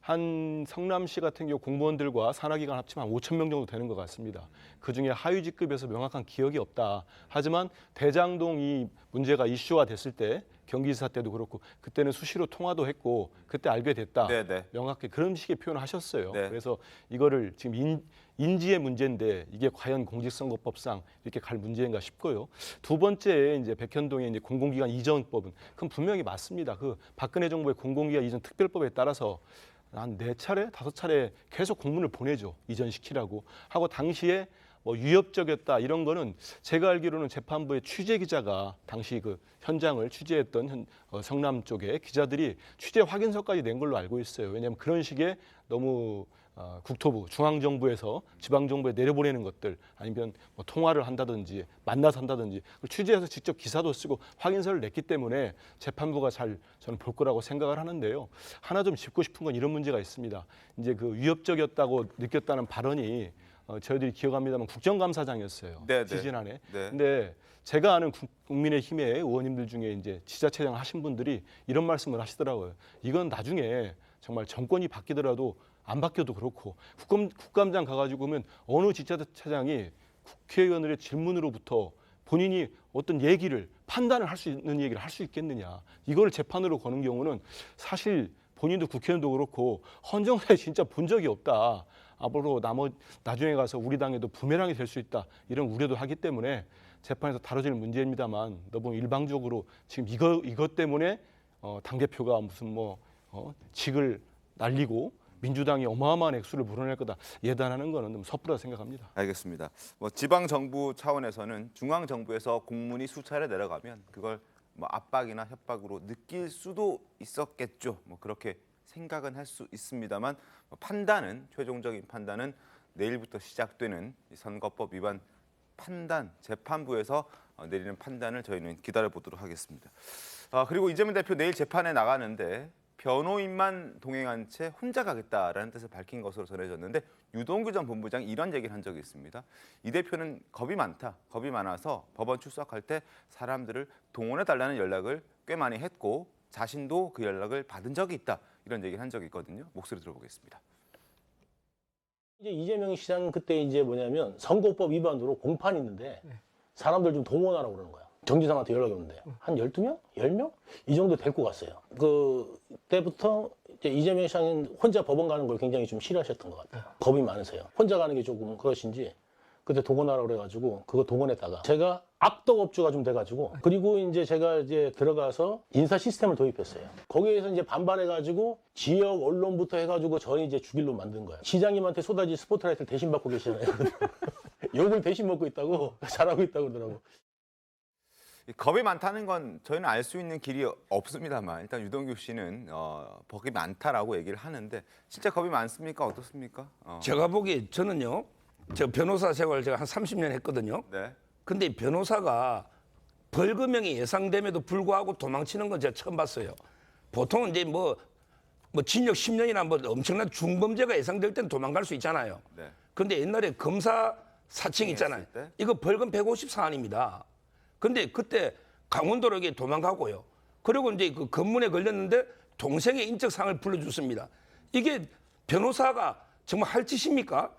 한 성남시 같은 경우 공무원들과 산하기관 합치면 한 5천 명 정도 되는 것 같습니다. 그중에 하위 직급에서 명확한 기억이 없다. 하지만 대장동이 문제가 이슈화 됐을 때 경기지사 때도 그렇고 그때는 수시로 통화도 했고 그때 알게 됐다. 명확히 그런 식의 표현을 하셨어요. 그래서 이거를 지금 인지의 문제인데 이게 과연 공직선거법상 이렇게 갈 문제인가 싶고요. 두 번째 이제 백현동의 이제 공공기관 이전법은 그건 분명히 맞습니다. 그 박근혜 정부의 공공기관 이전 특별법에 따라서 한 4차례, 5차례 계속 공문을 보내죠. 이전시키라고 하고 당시에 뭐 위협적이었다 이런 거는 제가 알기로는 재판부의 취재 기자가 당시 그 현장을 취재했던 성남 쪽에 기자들이 취재 확인서까지 낸 걸로 알고 있어요. 왜냐하면 그런 식의 너무 국토부, 중앙정부에서 지방정부에 내려보내는 것들 아니면 뭐 통화를 한다든지 만나서 한다든지 취재해서 직접 기사도 쓰고 확인서를 냈기 때문에 재판부가 잘 저는 볼 거라고 생각을 하는데요. 하나 좀 짚고 싶은 건 이런 문제가 있습니다. 이제 그 위협적이었다고 느꼈다는 발언이 저희들이 기억합니다만 국정감사장이었어요. 지지난해. 근데 제가 아는 국민의힘의 의원님들 중에 이제 지자체장 하신 분들이 이런 말씀을 하시더라고요. 이건 나중에 정말 정권이 바뀌더라도 안 바뀌어도 그렇고 국감장 가가지고 보면 어느 지자체장이 국회의원들의 질문으로부터 본인이 어떤 얘기를 판단을 할 수 있는 얘기를 할 수 있겠느냐. 이걸 재판으로 거는 경우는 사실 본인도 국회의원도 그렇고 헌정사에 진짜 본 적이 없다. 앞으로 나중에 가서 우리 당에도 부메랑이 될 수 있다. 이런 우려도 하기 때문에 재판에서 다뤄질 문제입니다만 너무 일방적으로 지금 이것 때문에 당대표가 무슨 직을 날리고 민주당이 어마어마한 액수를 물어낼 거다 예단하는 거는 좀 섣부르다 생각합니다. 알겠습니다. 뭐 지방 정부 차원에서는 중앙 정부에서 공문이 수차례 내려가면 그걸 뭐 압박이나 협박으로 느낄 수도 있었겠죠. 뭐 그렇게 생각은 할 수 있습니다만 판단은 최종적인 판단은 내일부터 시작되는 선거법 위반 판단 재판부에서 내리는 판단을 저희는 기다려 보도록 하겠습니다. 그리고 이재명 대표 내일 재판에 나가는데 변호인만 동행한 채 혼자 가겠다라는 뜻을 밝힌 것으로 전해졌는데 유동규 전 본부장이 이런 얘기를 한 적이 있습니다. 이 대표는 겁이 많아서 법원 출석할 때 사람들을 동원해달라는 연락을 꽤 많이 했고 자신도 그 연락을 받은 적이 있다. 이런 얘기를 한 적이 있거든요. 목소리 들어보겠습니다. 이제 이재명 시장은 그때 이제 뭐냐면 선거법 위반으로 공판이 있는데 사람들 좀 동원하라고 그러는 거야. 정지상한테 연락이 오는데 한 12명? 10명? 이 정도 데리고 갔어요. 그때부터 이제 이재명 시장은 혼자 법원 가는 걸 굉장히 좀 싫어하셨던 것 같아요. 겁이 많으세요. 혼자 가는 게 조금 그러신지 그때 동원하라고 그래가지고 그거 동원했다가 제가 악덕업주가 좀 돼가지고 그리고 이제 제가 이제 들어가서 인사 시스템을 도입했어요. 거기에서 이제 반발해가지고 지역 언론부터 해가지고 저희 이제 죽일로 만든 거예요. 시장님한테 쏟아진 스포트라이트를 대신 받고 계시잖아요. 욕을 대신 먹고 있다고 잘하고 있다고 그러더라고. 겁이 많다는 건 저희는 알 수 있는 길이 없습니다만 일단 유동규 씨는 겁이 많다라고 얘기를 하는데 진짜 겁이 많습니까? 어떻습니까? 제가 보기에 저는요. 저 변호사 생활 제가 한 30년 했거든요. 네. 근데 변호사가 벌금형이 예상됨에도 불구하고 도망치는 건 제가 처음 봤어요. 보통은 이제 뭐 징역 10년이나 뭐 엄청난 중범죄가 예상될 때는 도망갈 수 있잖아요. 네. 근데 옛날에 검사 사칭 있잖아요. 이거 벌금 150 사안입니다. 근데 그때 강원도로 이게 도망가고요. 그리고 이제 그 검문에 걸렸는데 동생의 인적사항을 불러줬습니다. 이게 변호사가 정말 할 짓입니까?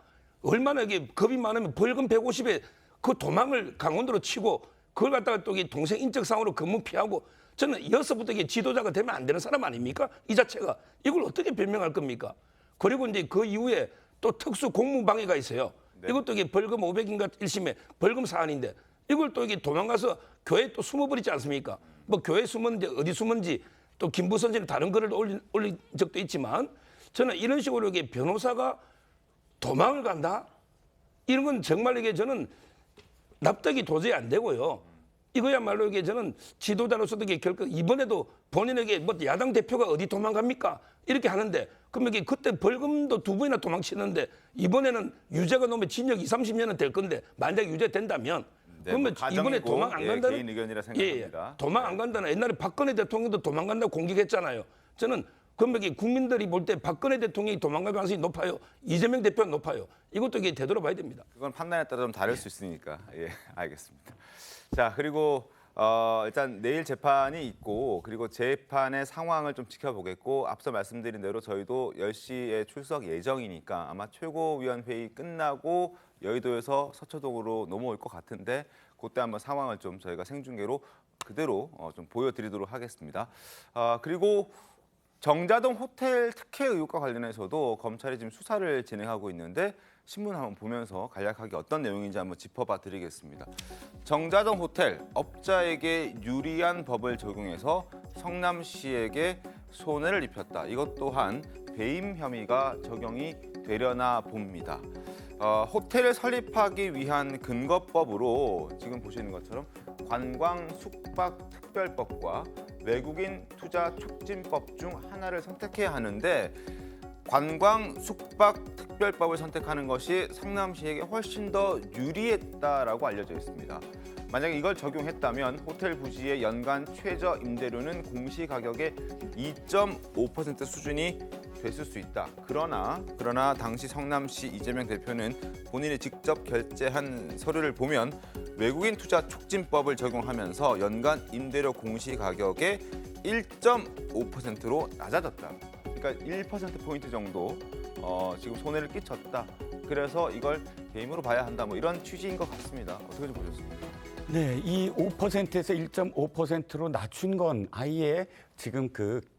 얼마나 이게 겁이 많으면 벌금 150에 그 도망을 강원도로 치고 그걸 갖다가 또 동생 인적사항으로 검문 피하고 저는 이어서부터 이게 지도자가 되면 안 되는 사람 아닙니까? 이 자체가 이걸 어떻게 변명할 겁니까? 그리고 이제 그 이후에 또 특수 공무방해가 있어요. 네. 이것도 이게 벌금 500인가 1심에 벌금 사안인데 이걸 또 이게 도망가서 교회에 또 숨어버리지 않습니까? 뭐 교회에 숨었는지 어디 숨은지 또 김부선지는 다른 글을 올린 적도 있지만 저는 이런 식으로 이게 변호사가 도망을 간다? 이런 건 정말 이게 저는 납득이 도저히 안 되고요. 이거야말로 이게 저는 지도자로서도 이게 결코 이번에도 본인에게 뭐 야당 대표가 어디 도망갑니까? 이렇게 하는데 그러면 이게 그때 벌금도 2번이나 도망치는데 이번에는 유죄가 넘으면 징역 20-30년은 될 건데 만약 유죄된다면 그러면 이번에 도망 안 간다는 개인 의견이라 생각합니다. 도망 안 간다는 옛날에 박근혜 대통령도 도망간다고 공격했잖아요. 저는 그러면 이게 국민들이 볼 때 박근혜 대통령이 도망갈 가능성이 높아요. 이재명 대표는 높아요. 이것도 이게 되돌아봐야 됩니다. 그건 판단에 따라 좀 다를 수 있으니까. 예, 알겠습니다. 자, 그리고 일단 내일 재판이 있고 그리고 재판의 상황을 좀 지켜보겠고 앞서 말씀드린 대로 저희도 10시에 출석 예정이니까 아마 최고위원회의 끝나고 여의도에서 서초동으로 넘어올 것 같은데 그때 한번 상황을 좀 저희가 생중계로 그대로 좀 보여드리도록 하겠습니다. 그리고 정자동 호텔 특혜 의혹과 관련해서도 검찰이 지금 수사를 진행하고 있는데 신문 한번 보면서 간략하게 어떤 내용인지 한번 짚어봐 드리겠습니다. 정자동 호텔 업자에게 유리한 법을 적용해서 성남시에게 손해를 입혔다. 이것 또한 배임 혐의가 적용이 되려나 봅니다. 호텔을 설립하기 위한 근거법으로 지금 보시는 것처럼 관광 숙박 특별법과 외국인 투자 촉진법 중 하나를 선택해야 하는데 관광 숙박 특별법을 선택하는 것이 성남시에게 훨씬 더 유리했다라고 알려져 있습니다. 만약에 이걸 적용했다면 호텔 부지의 연간 최저 임대료는 공시가격의 2.5% 수준이 됐을 수 있다. 그러나 당시 성남시 이재명 대표는 본인이 직접 결제한 서류를 보면 외국인 투자 촉진법을 적용하면서 연간 임대료 공시가격의 1.5%로 낮아졌다. 그러니까 1%포인트 정도 지금 손해를 끼쳤다. 그래서 이걸 배임으로 봐야 한다. 뭐 이런 취지인 것 같습니다. 어떻게 좀 보셨습니까? 네, 이 5%에서 1.5%로 낮춘 건 아예 지금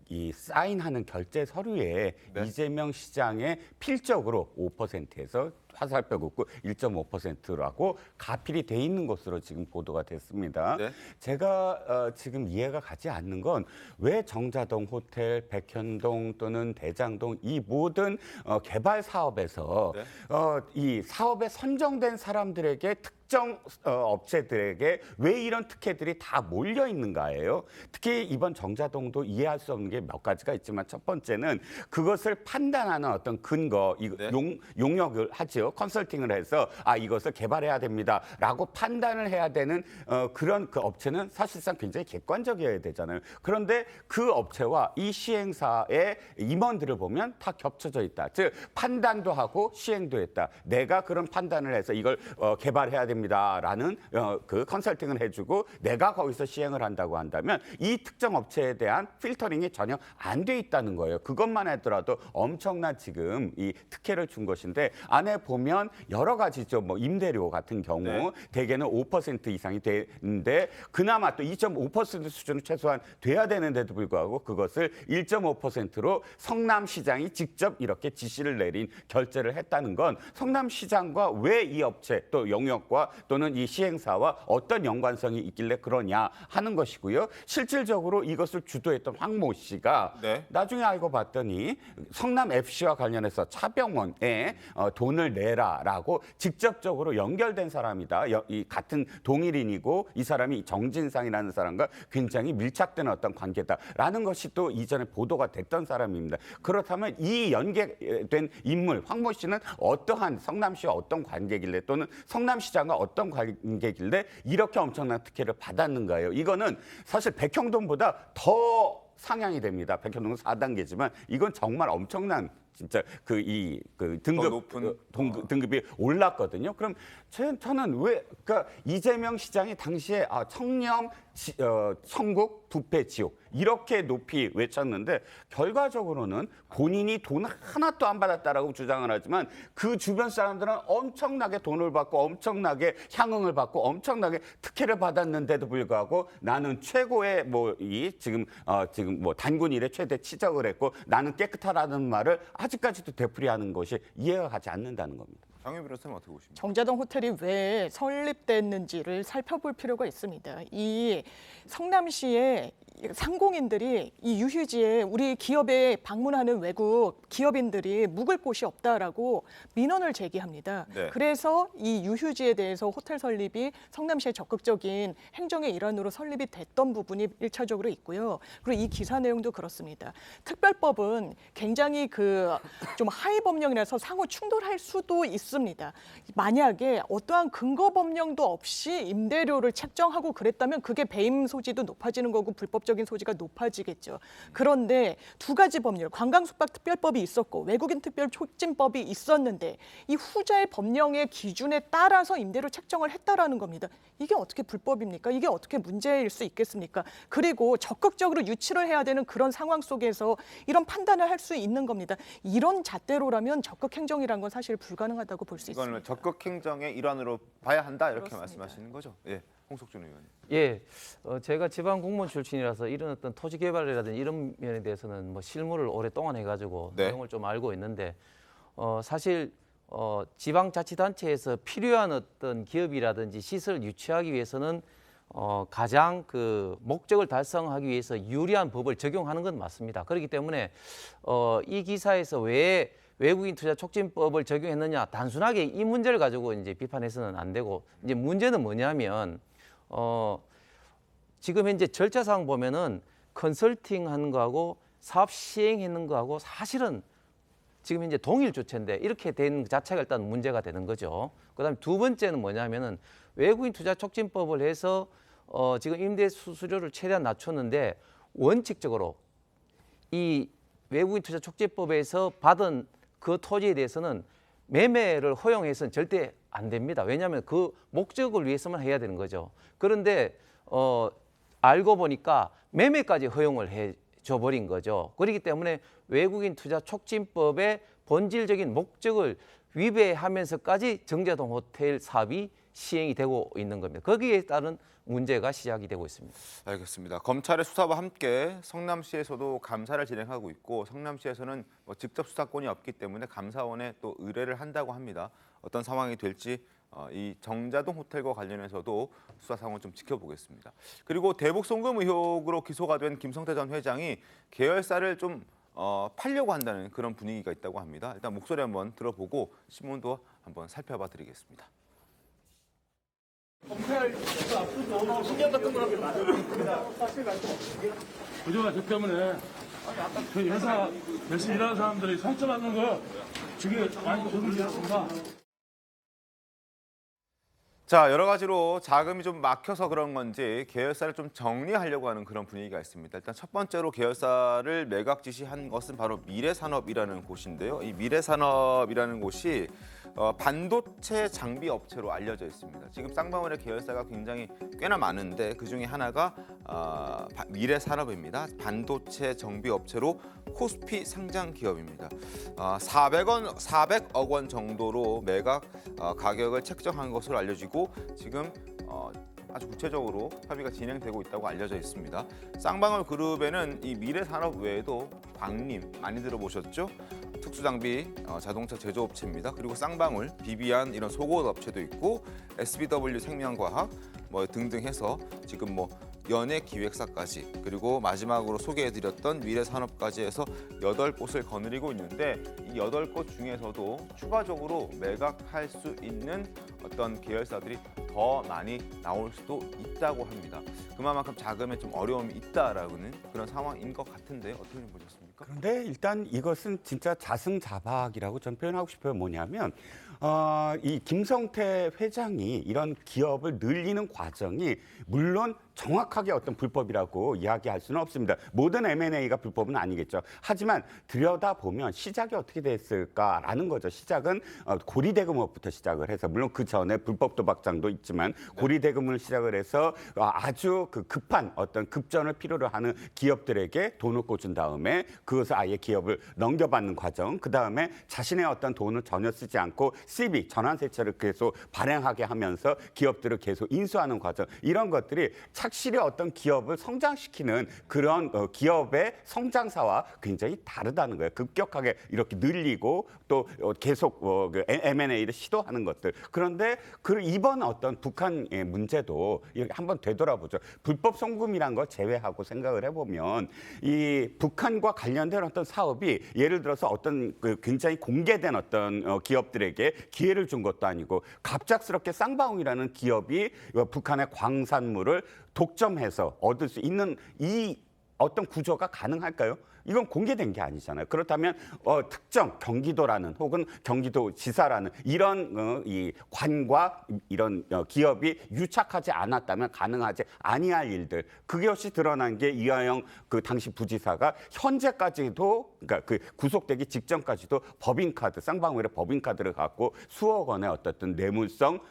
이 사인하는 결제 서류에 이재명 시장의 필적으로 5%에서 화살표 긋고 1.5%라고 가필이 돼 있는 것으로 지금 보도가 됐습니다. 네. 제가 지금 이해가 가지 않는 건 왜 정자동 호텔, 백현동 또는 대장동 이 모든 개발 사업에서 이 사업에 선정된 사람들에게 특정 업체들에게 왜 이런 특혜들이 다 몰려 있는가예요. 특히 이번 정자동도 이해할 수 없는 게 몇 가지가 있지만 첫 번째는 그것을 판단하는 어떤 근거, 용역을 하죠. 컨설팅을 해서 이것을 개발해야 됩니다라고 판단을 해야 되는 그런 그 업체는 사실상 굉장히 객관적이어야 되잖아요. 그런데 그 업체와 이 시행사의 임원들을 보면 다 겹쳐져 있다. 즉 판단도 하고 시행도 했다. 내가 그런 판단을 해서 이걸 개발해야 됩니다라는 그 컨설팅을 해주고 내가 거기서 시행을 한다고 한다면 이 특정 업체에 대한 필터링이 전혀 안 돼 있다는 거예요. 그것만 하더라도 엄청난 지금 이 특혜를 준 것인데 안에 보면 여러 가지죠. 뭐 임대료 같은 경우 대개는 5% 이상이 되는데 그나마 또 2.5% 수준은 최소한 돼야 되는데도 불구하고 그것을 1.5%로 성남시장이 직접 이렇게 지시를 내린 결제를 했다는 건 성남시장과 왜 이 업체 또 영역과 또는 이 시행사와 어떤 연관성이 있길래 그러냐 하는 것이고요. 실질적으로 이것을 주도했던 황모 씨가 네. 나중에 알고 봤더니 성남 FC와 관련해서 차병원에 돈을 내라라고 직접적으로 연결된 사람이다. 이 같은 동일인이고 이 사람이 정진상이라는 사람과 굉장히 밀착된 어떤 관계다라는 것이 또 이전에 보도가 됐던 사람입니다. 그렇다면 이 연계된 인물 황모 씨는 어떠한 성남시와 어떤 관계길래 또는 성남시장과 어떤 관계길래 이렇게 엄청난 특혜를 받았는가요? 이거는 사실 백형동보다 더 상향이 됩니다. 백현동은 4단계지만 이건 정말 엄청난 진짜 그 등급 높은 등급이 올랐거든요. 그럼 저는 왜 그러니까 이재명 시장이 당시에 청렴 천국 부패 지옥 이렇게 높이 외쳤는데 결과적으로는 본인이 돈 하나도 안 받았다라고 주장을 하지만 그 주변 사람들은 엄청나게 돈을 받고 엄청나게 향응을 받고 엄청나게 특혜를 받았는데도 불구하고 나는 최고의 지금 단군 이래 최대 치적을 했고 나는 깨끗하다는 말을 아직까지도 되풀이하는 것이 이해가 가지 않는다는 겁니다. 장윤 변호사님 어떻게 보십니까? 정자동 호텔이 왜 설립됐는지를 살펴볼 필요가 있습니다. 이 성남시의 상공인들이 이 유휴지에 우리 기업에 방문하는 외국 기업인들이 묵을 곳이 없다라고 민원을 제기합니다. 네. 그래서 이 유휴지에 대해서 호텔 설립이 성남시의 적극적인 행정의 일환으로 설립이 됐던 부분이 1차적으로 있고요. 그리고 이 기사 내용도 그렇습니다. 특별법은 굉장히 좀 하위 법령이라서 상호 충돌할 수도 있습니다. 만약에 어떠한 근거 법령도 없이 임대료를 책정하고 그랬다면 그게 배임 소지도 높아지는 거고 불법적인 소지가 높아지겠죠. 그런데 두 가지 법률, 관광숙박특별법이 있었고 외국인 특별촉진법이 있었는데 이 후자의 법령의 기준에 따라서 임대료 책정을 했다라는 겁니다. 이게 어떻게 불법입니까? 이게 어떻게 문제일 수 있겠습니까? 그리고 적극적으로 유치를 해야 되는 그런 상황 속에서 이런 판단을 할 수 있는 겁니다. 이런 잣대로라면 적극 행정이란 건 사실 불가능하다고 볼 수 있습니다. 이거는 적극 행정의 일환으로 봐야 한다 이렇게 그렇습니다. 말씀하시는 거죠? 예, 홍석준 의원님. 예, 제가 지방 공무원 출신이라서 이런 어떤 토지 개발이라든지 이런 면에 대해서는 실무를 오랫동안 해가지고 네. 내용을 좀 알고 있는데 사실 지방자치단체에서 필요한 어떤 기업이라든지 시설 유치하기 위해서는 가장 목적을 달성하기 위해서 유리한 법을 적용하는 건 맞습니다. 그렇기 때문에 이 기사에서 왜 외국인 투자 촉진법을 적용했느냐 단순하게 이 문제를 가지고 이제 비판해서는 안 되고 이제 문제는 뭐냐면 지금 현재 절차상 보면은 컨설팅하는 거하고 사업 시행했는 거하고 사실은 지금 현재 동일 주체인데 이렇게 된 자체가 일단 문제가 되는 거죠. 그다음에 두 번째는 뭐냐면은 외국인 투자 촉진법을 해서 지금 임대 수수료를 최대한 낮췄는데 원칙적으로 이 외국인 투자 촉진법에서 받은 그 토지에 대해서는 매매를 허용해서는 절대 안 됩니다. 왜냐하면 그 목적을 위해서만 해야 되는 거죠. 그런데 알고 보니까 매매까지 허용을 해줘 버린 거죠. 그렇기 때문에 외국인 투자 촉진법의 본질적인 목적을 위배하면서까지 정자동 호텔 사업이 시행이 되고 있는 겁니다. 거기에 따른 문제가 시작이 되고 있습니다. 알겠습니다. 검찰의 수사와 함께 성남시에서도 감사를 진행하고 있고 성남시에서는 직접 수사권이 없기 때문에 감사원에 또 의뢰를 한다고 합니다. 어떤 상황이 될지 이 정자동 호텔과 관련해서도 수사 상황을 좀 지켜보겠습니다. 그리고 대북 송금 의혹으로 기소가 된 김성태 전 회장이 계열사를 좀 팔려고 한다는 그런 분위기가 있다고 합니다. 일단 목소리 한번 들어보고 신문도 한번 살펴봐 드리겠습니다. 검찰에서 앞으로 신경 같은 거라고 맞아요. 그저 그 때문에 저희 회사 열심히 일하는 사람들이 상처받는 거 주기에 많이 도움이 되었습니다. 자, 여러 가지로 자금이 좀 막혀서 그런 건지 계열사를 좀 정리하려고 하는 그런 분위기가 있습니다. 일단 첫 번째로 계열사를 매각 지시한 것은 바로 미래산업이라는 곳인데요. 이 미래산업이라는 곳이 반도체 장비 업체로 알려져 있습니다. 지금 쌍방울의 계열사가 굉장히 꽤나 많은데 그중에 하나가 미래산업입니다. 반도체 정비 업체로 코스피 상장 기업입니다. 400억 원 정도로 매각 가격을 책정한 것으로 알려지고 지금 아주 구체적으로 협의가 진행되고 있다고 알려져 있습니다. 쌍방울 그룹에는 이 미래산업 외에도 광림 많이 들어보셨죠? 특수장비 자동차 제조업체입니다. 그리고 쌍방울, 비비안 이런 속옷 업체도 있고 SBW 생명과학 뭐 등등 해서 지금 뭐 연예기획사까지 그리고 마지막으로 소개해드렸던 미래산업까지 해서 8곳을 거느리고 있는데 이 8곳 중에서도 추가적으로 매각할 수 있는 어떤 계열사들이 더 많이 나올 수도 있다고 합니다. 그만큼 자금에 좀 어려움이 있다라는 그런 상황인 것 같은데 어떻게 보셨습니까? 그런데 일단 이것은 진짜 자승자박이라고 전 표현하고 싶어요. 뭐냐면 이 김성태 회장이 이런 기업을 늘리는 과정이 물론 정확하게 어떤 불법이라고 이야기할 수는 없습니다. 모든 M&A가 불법은 아니겠죠. 하지만 들여다보면 시작이 어떻게 됐을까라는 거죠. 시작은 고리대금업부터 시작을 해서 물론 그 전에 불법 도박장도 있지만 고리대금을 시작을 해서 아주 그 급한 어떤 급전을 필요로 하는 기업들에게 돈을 꽂은 다음에 그것을 아예 기업을 넘겨받는 과정, 그 다음에 자신의 어떤 돈을 전혀 쓰지 않고 CB, 전환세차를 계속 발행하게 하면서 기업들을 계속 인수하는 과정, 이런 것들이 착실히 어떤 기업을 성장시키는 그런 기업의 성장사와 굉장히 다르다는 거예요. 급격하게 이렇게 늘리고 또 계속 M&A를 시도하는 것들. 그런데 이번 어떤 북한의 문제도 이렇게 한번 되돌아보죠. 불법 송금이란 걸 제외하고 생각을 해보면 이 북한과 관련된 어떤 사업이 예를 들어서 어떤 굉장히 공개된 어떤 기업들에게 기회를 준 것도 아니고 갑작스럽게 쌍방울이라는 기업이 북한의 광산물을 독점해서 얻을 수 있는 이 어떤 구조가 가능할까요? 이건 공개된 게 아니잖아요. 그렇다면 특정 경기도라는 혹은 경기도지사라는 이런 이 관과 이런 기업이 유착하지 않았다면 가능하지 아니할 일들, 그것이 드러난 게 이화영 그 당시 부지사가 현재까지도, 그러니까 그 구속되기 직전까지도 법인카드, 쌍방울의 법인카드를 갖고 수억 원의 어떤 뇌물성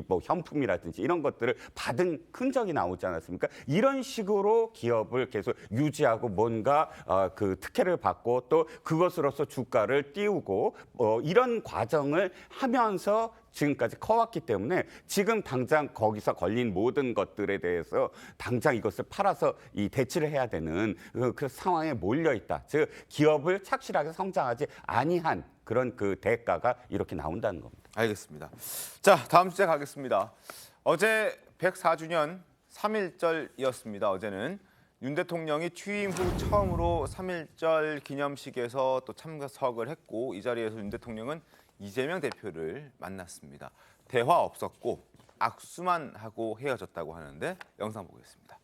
뭐 현품이라든지 이런 것들을 받은 흔적이 나오지 않았습니까? 이런 식으로 기업을 계속 유지하고 뭔가 그 특혜를 받고 또 그것으로서 주가를 띄우고 이런 과정을 하면서 지금까지 커왔기 때문에 지금 당장 거기서 걸린 모든 것들에 대해서 당장 이것을 팔아서 이 대치를 해야 되는 그 상황에 몰려 있다. 즉 기업을 착실하게 성장하지 아니한 그런 그 대가가 이렇게 나온다는 겁니다. 알겠습니다. 자, 다음 주제 가겠습니다. 어제 104주년 3.1절이었습니다. 어제는 윤 대통령이 취임 후 처음으로 3.1절 기념식에서 또 참석을 했고 이 자리에서 윤 대통령은 이재명 대표를 만났습니다. 대화 없었고 악수만 하고 헤어졌다고 하는데 영상 보겠습니다.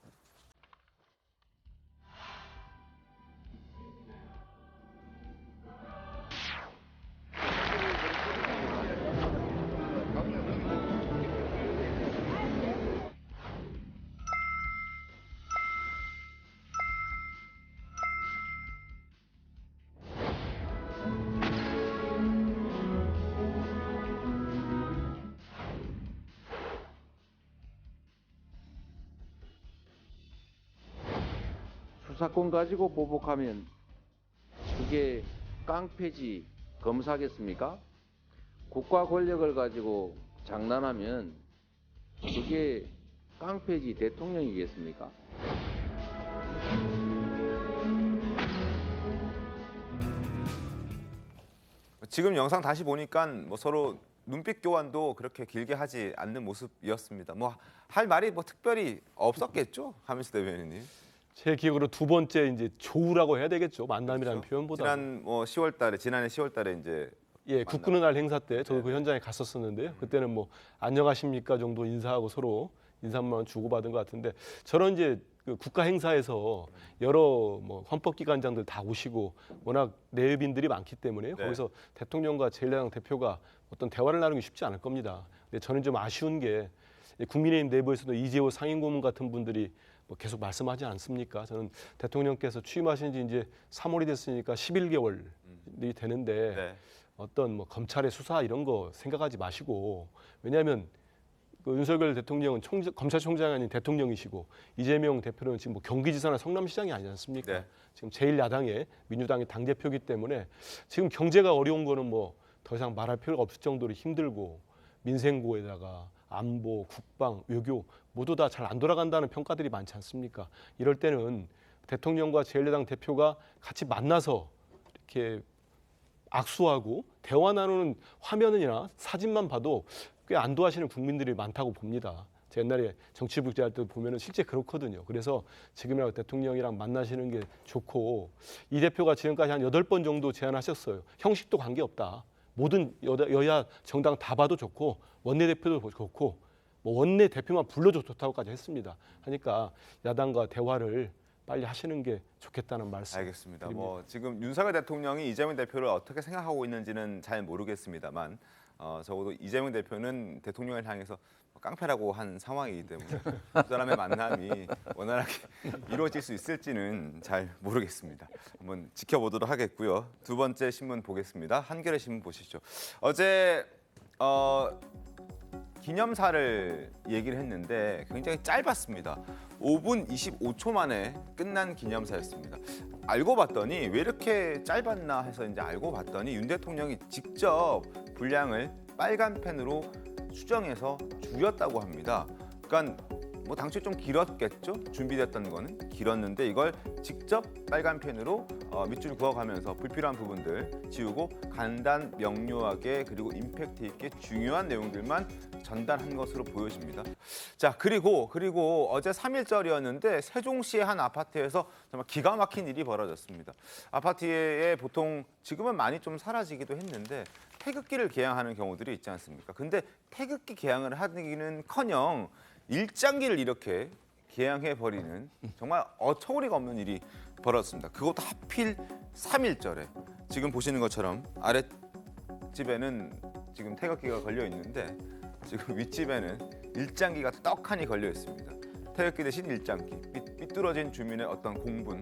수사권 가지고 보복하면 그게 깡패지 검사겠습니까? 국가 권력을 가지고 장난하면 그게 깡패지 대통령이겠습니까? 지금 영상 다시 보니까 뭐 서로 눈빛 교환도 그렇게 길게 하지 않는 모습이었습니다. 뭐 할 말이 뭐 특별히 없었겠죠, 하민수 대변인님. 제 기억으로 두 번째 이제 조우라고 해야 되겠죠. 만남이라는 그렇죠? 표현보다. 지난해 10월달에 이제 국군의 날 행사 때 저도 그 현장에 갔었었는데요. 그때는 뭐 안녕하십니까 정도 인사하고 서로 인사만 주고받은 것 같은데 저런 이제 그 국가 행사에서 여러 뭐 헌법기관장들 다 오시고 워낙 내빈들이 많기 때문에 거기서 대통령과 제1야당 대표가 어떤 대화를 나누기 쉽지 않을 겁니다. 근데 저는 좀 아쉬운 게 국민의힘 내부에서도 이재호 상임고문 같은 분들이 뭐 계속 말씀하지 않습니까? 저는 대통령께서 취임하신 지 이제 3월이 됐으니까 11개월이 되는데 어떤 뭐 검찰의 수사 이런 거 생각하지 마시고, 왜냐하면 그 윤석열 대통령은 검찰총장이 아닌 대통령이시고 이재명 대표는 지금 뭐 경기지사나 성남시장이 아니지 않습니까? 지금 제1야당의 민주당의 당대표이기 때문에 지금 경제가 어려운 거는 뭐 더 이상 말할 필요가 없을 정도로 힘들고 민생고에다가 안보, 국방, 외교 모두 다 잘 안 돌아간다는 평가들이 많지 않습니까? 이럴 때는 대통령과 제1야당 대표가 같이 만나서 이렇게 악수하고 대화 나누는 화면이나 사진만 봐도 꽤 안도하시는 국민들이 많다고 봅니다. 제가 옛날에 정치부 기자할 때 보면은 실제 그렇거든요. 그래서 지금이라도 대통령이랑 만나시는 게 좋고, 이 대표가 지금까지 한 8번 정도 제안하셨어요. 형식도 관계없다. 모든 여야 정당 다 봐도 좋고 원내대표도 좋고 뭐 원내대표만 불러도 좋다고까지 했습니다. 하니까 야당과 대화를 빨리 하시는 게 좋겠다는 말씀. 알겠습니다. 뭐 지금 윤석열 대통령이 이재명 대표를 어떻게 생각하고 있는지는 잘 모르겠습니다만 적어도 이재명 대표는 대통령을 향해서 깡패라고 한 상황이기 때문에 두 사람의 만남이 원활하게 이루어질 수 있을지는 잘 모르겠습니다. 한번 지켜보도록 하겠고요. 두 번째 신문 보겠습니다. 한겨레 신문 보시죠. 어제 기념사를 얘기를 했는데 굉장히 짧았습니다. 5분 25초 만에 끝난 기념사였습니다. 알고 봤더니 왜 이렇게 짧았나 해서 이제 알고 봤더니 윤 대통령이 직접 분량을 빨간 펜으로 수정해서 줄였다고 합니다. 그러니까 뭐 당초에 좀 길었겠죠? 준비됐던 거는 길었는데 이걸 직접 빨간 펜으로 밑줄 그어가면서 불필요한 부분들 지우고 간단 명료하게 그리고 임팩트 있게 중요한 내용들만 전달한 것으로 보여집니다. 자, 그리고 어제 3.1절이었는데 세종시의 한 아파트에서 정말 기가 막힌 일이 벌어졌습니다. 아파트에 보통 지금은 많이 좀 사라지기도 했는데 태극기를 개양하는 경우들이 있지 않습니까? 근데 태극기 개양을 하기는커녕 일장기를 이렇게 개양해버리는 정말 어처구니가 없는 일이 벌어졌습니다. 그것도 하필 3.1절에 지금 보시는 것처럼 아랫집에는 지금 태극기가 걸려 있는데 지금 윗집에는 일장기가 떡하니 걸려 있습니다. 태극기 대신 일장기, 삐뚤어진 주민의 어떤 공분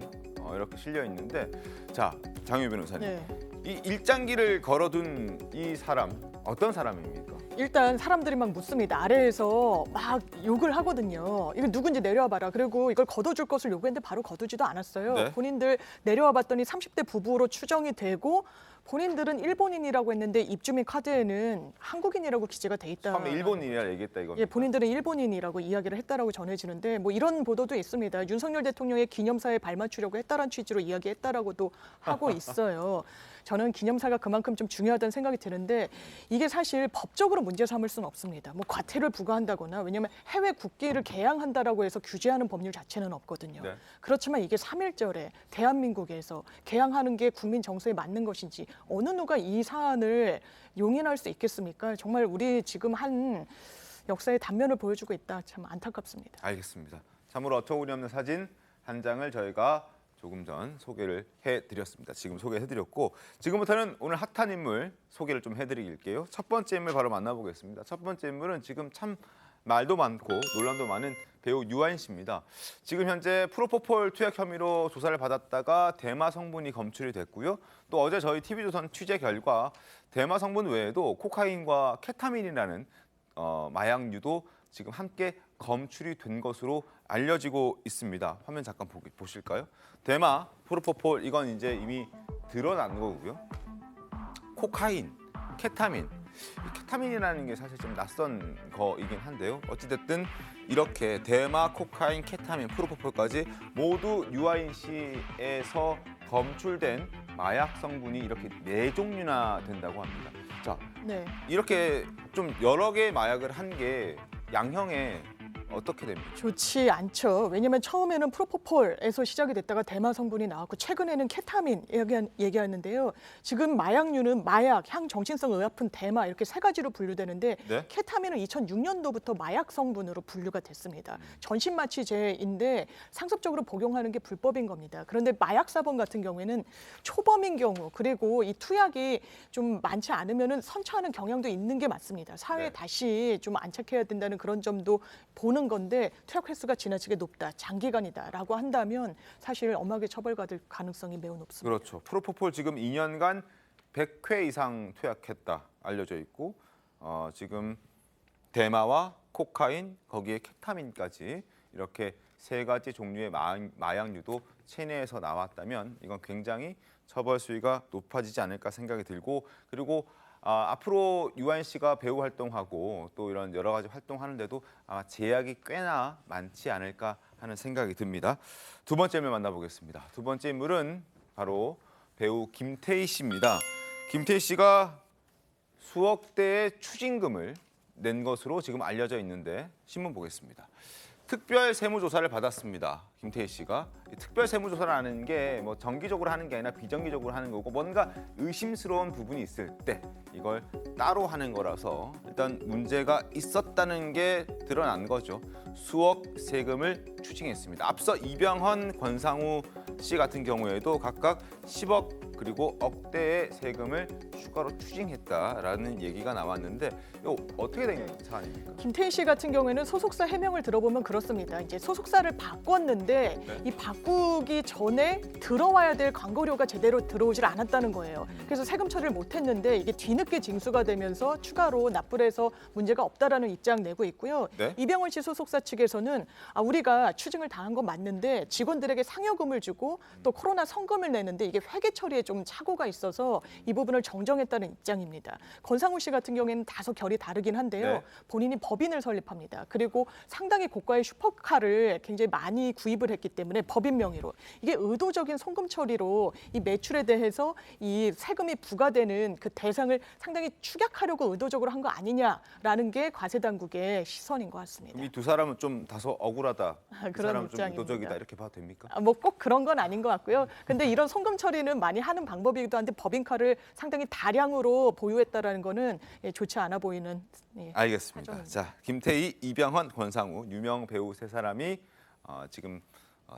이렇게 실려 있는데, 자, 장유 변호사님, 네. 이 일장기를 걸어둔 이 사람 어떤 사람입니까? 일단 사람들이 막 묻습니다. 아래에서 막 욕을 하거든요. 이거 누군지 내려와 봐라. 그리고 이걸 걷어줄 것을 요구했는데 바로 걷어지도 않았어요. 네. 본인들 내려와 봤더니 30대 부부로 추정이 되고 본인들은 일본인이라고 했는데 입주민 카드에는 한국인이라고 기재가 돼 있다. 처음에 일본인이라 얘기했다 이겁니다. 예, 본인들은 일본인이라고 이야기를 했다라고 전해지는데 뭐 이런 보도도 있습니다. 윤석열 대통령의 기념사에 발맞추려고 했다라는 취지로 이야기했다라고도 하고 있어요. 저는 기념사가 그만큼 좀 중요하다는 생각이 드는데 이게 사실 법적으로 문제 삼을 수는 없습니다. 뭐 과태료를 부과한다거나, 왜냐하면 해외 국기를 개양한다라고 해서 규제하는 법률 자체는 없거든요. 네. 그렇지만 이게 3.1절에 대한민국에서 개양하는 게 국민 정서에 맞는 것인지 어느 누가 이 사안을 용인할 수 있겠습니까? 정말 우리 지금 한 역사의 단면을 보여주고 있다. 참 안타깝습니다. 알겠습니다. 참으로 어처구니 없는 사진 한 장을 저희가 조금 전 소개를 해드렸습니다. 지금 소개해드렸고 지금부터는 오늘 핫한 인물 소개를 좀 해드릴게요. 첫 번째 인물 바로 만나보겠습니다. 첫 번째 인물은 지금 참 말도 많고 논란도 많은 배우 유아인 씨입니다. 지금 현재 프로포폴 투약 혐의로 조사를 받았다가 대마 성분이 검출이 됐고요. 또 어제 저희 TV조선 취재 결과 대마 성분 외에도 코카인과 케타민이라는 마약류도 지금 함께 검출이 된 것으로 알려지고 있습니다. 화면 잠깐 보실까요? 대마, 프로포폴 이건 이제 이미 드러난 거고요. 코카인, 케타민. 이 케타민이라는 게 사실 좀 낯선 거이긴 한데요. 어찌됐든 이렇게 대마, 코카인, 케타민, 프로포폴까지 모두 유아인 씨에서 검출된 마약 성분이 이렇게 4종류나 된다고 합니다. 자, 네. 이렇게 좀 여러 개의 마약을 한 게 양형에 어떻게 됩니까? 좋지 않죠. 왜냐하면 처음에는 프로포폴에서 시작이 됐다가 대마 성분이 나왔고 최근에는 케타민 얘기하는데요. 지금 마약류는 마약, 향정신성 의약품, 대마 이렇게 3가지로 분류되는데 네? 케타민은 2006년도부터 마약 성분으로 분류가 됐습니다. 전신마취제인데 상습적으로 복용하는 게 불법인 겁니다. 그런데 마약사범 같은 경우에는 초범인 경우 그리고 이 투약이 좀 많지 않으면 선처하는 경향도 있는 게 맞습니다. 사회에 네. 다시 좀 안착해야 된다는 그런 점도 보는 건데 투약 횟수가 지나치게 높다, 장기간이다라고 한다면 사실 엄하게 처벌받을 가능성이 매우 높습니다. 그렇죠. 프로포폴 지금 2년간 100회 이상 투약했다 알려져 있고 지금 대마와 코카인 거기에 케타민까지 이렇게 3가지 종류의 마약류도 체내에서 나왔다면 이건 굉장히 처벌 수위가 높아지지 않을까 생각이 들고 그리고 앞으로 유아인 씨가 배우 활동하고 또 이런 여러 가지 활동하는데도 아마 제약이 꽤나 많지 않을까 하는 생각이 듭니다. 두 번째 인물 만나보겠습니다. 두 번째 인물은 바로 배우 김태희 씨입니다. 김태희 씨가 수억 대의 추징금을 낸 것으로 지금 알려져 있는데 신문 보겠습니다. 특별 세무조사를 받았습니다. 김태희 씨가. 특별 세무조사라는 게 뭐 정기적으로 하는 게 아니라 비정기적으로 하는 거고 뭔가 의심스러운 부분이 있을 때 이걸 따로 하는 거라서 일단 문제가 있었다는 게 드러난 거죠. 수억 세금을 추징했습니다. 앞서 이병헌, 권상우 씨 같은 경우에도 각각 10억 그리고 억대의 세금을 추가로 추징했다라는 얘기가 나왔는데 이거 어떻게 된 사안입니까? 김태희 씨 같은 경우에는 소속사 해명을 들어보면 그렇습니다. 이제 소속사를 바꿨는데 네. 이 바꾸기 전에 들어와야 될 광고료가 제대로 들어오질 않았다는 거예요. 그래서 세금 처리를 못했는데 이게 뒤늦게 징수가 되면서 추가로 납부를 해서 문제가 없다라는 입장 내고 있고요. 네. 이병헌 씨 소속사 측에서는 우리가 추징을 당한 건 맞는데 직원들에게 상여금을 주고 또 코로나 성금을 내는데 이게 회계 처리에 좀 착오가 있어서 이 부분을 정정했다는 입장입니다. 권상우 씨 같은 경우에는 다소 결이 다르긴 한데요. 네. 본인이 법인을 설립합니다. 그리고 상당히 고가의 슈퍼카를 굉장히 많이 구입을 했기 때문에 법인 명의로 이게 의도적인 송금 처리로 이 매출에 대해서 이 세금이 부과되는 그 대상을 상당히 축약하려고 의도적으로 한 거 아니냐라는 게 과세 당국의 시선인 것 같습니다. 이 두 사람은 좀 다소 억울하다. 이 그런 사람은 좀 입장입니다. 의도적이다 이렇게 봐도 됩니까? 뭐 꼭 그런 건 아닌 것 같고요. 근데 이런 송금 처리는 많이 하는 방법이기도 한데 법인카를 상당히 다량으로 보유했다라는 거는 좋지 않아 보이는. 알겠습니다. 사정입니다. 자, 김태희, 이병헌, 권상우 유명 배우 세 사람이 지금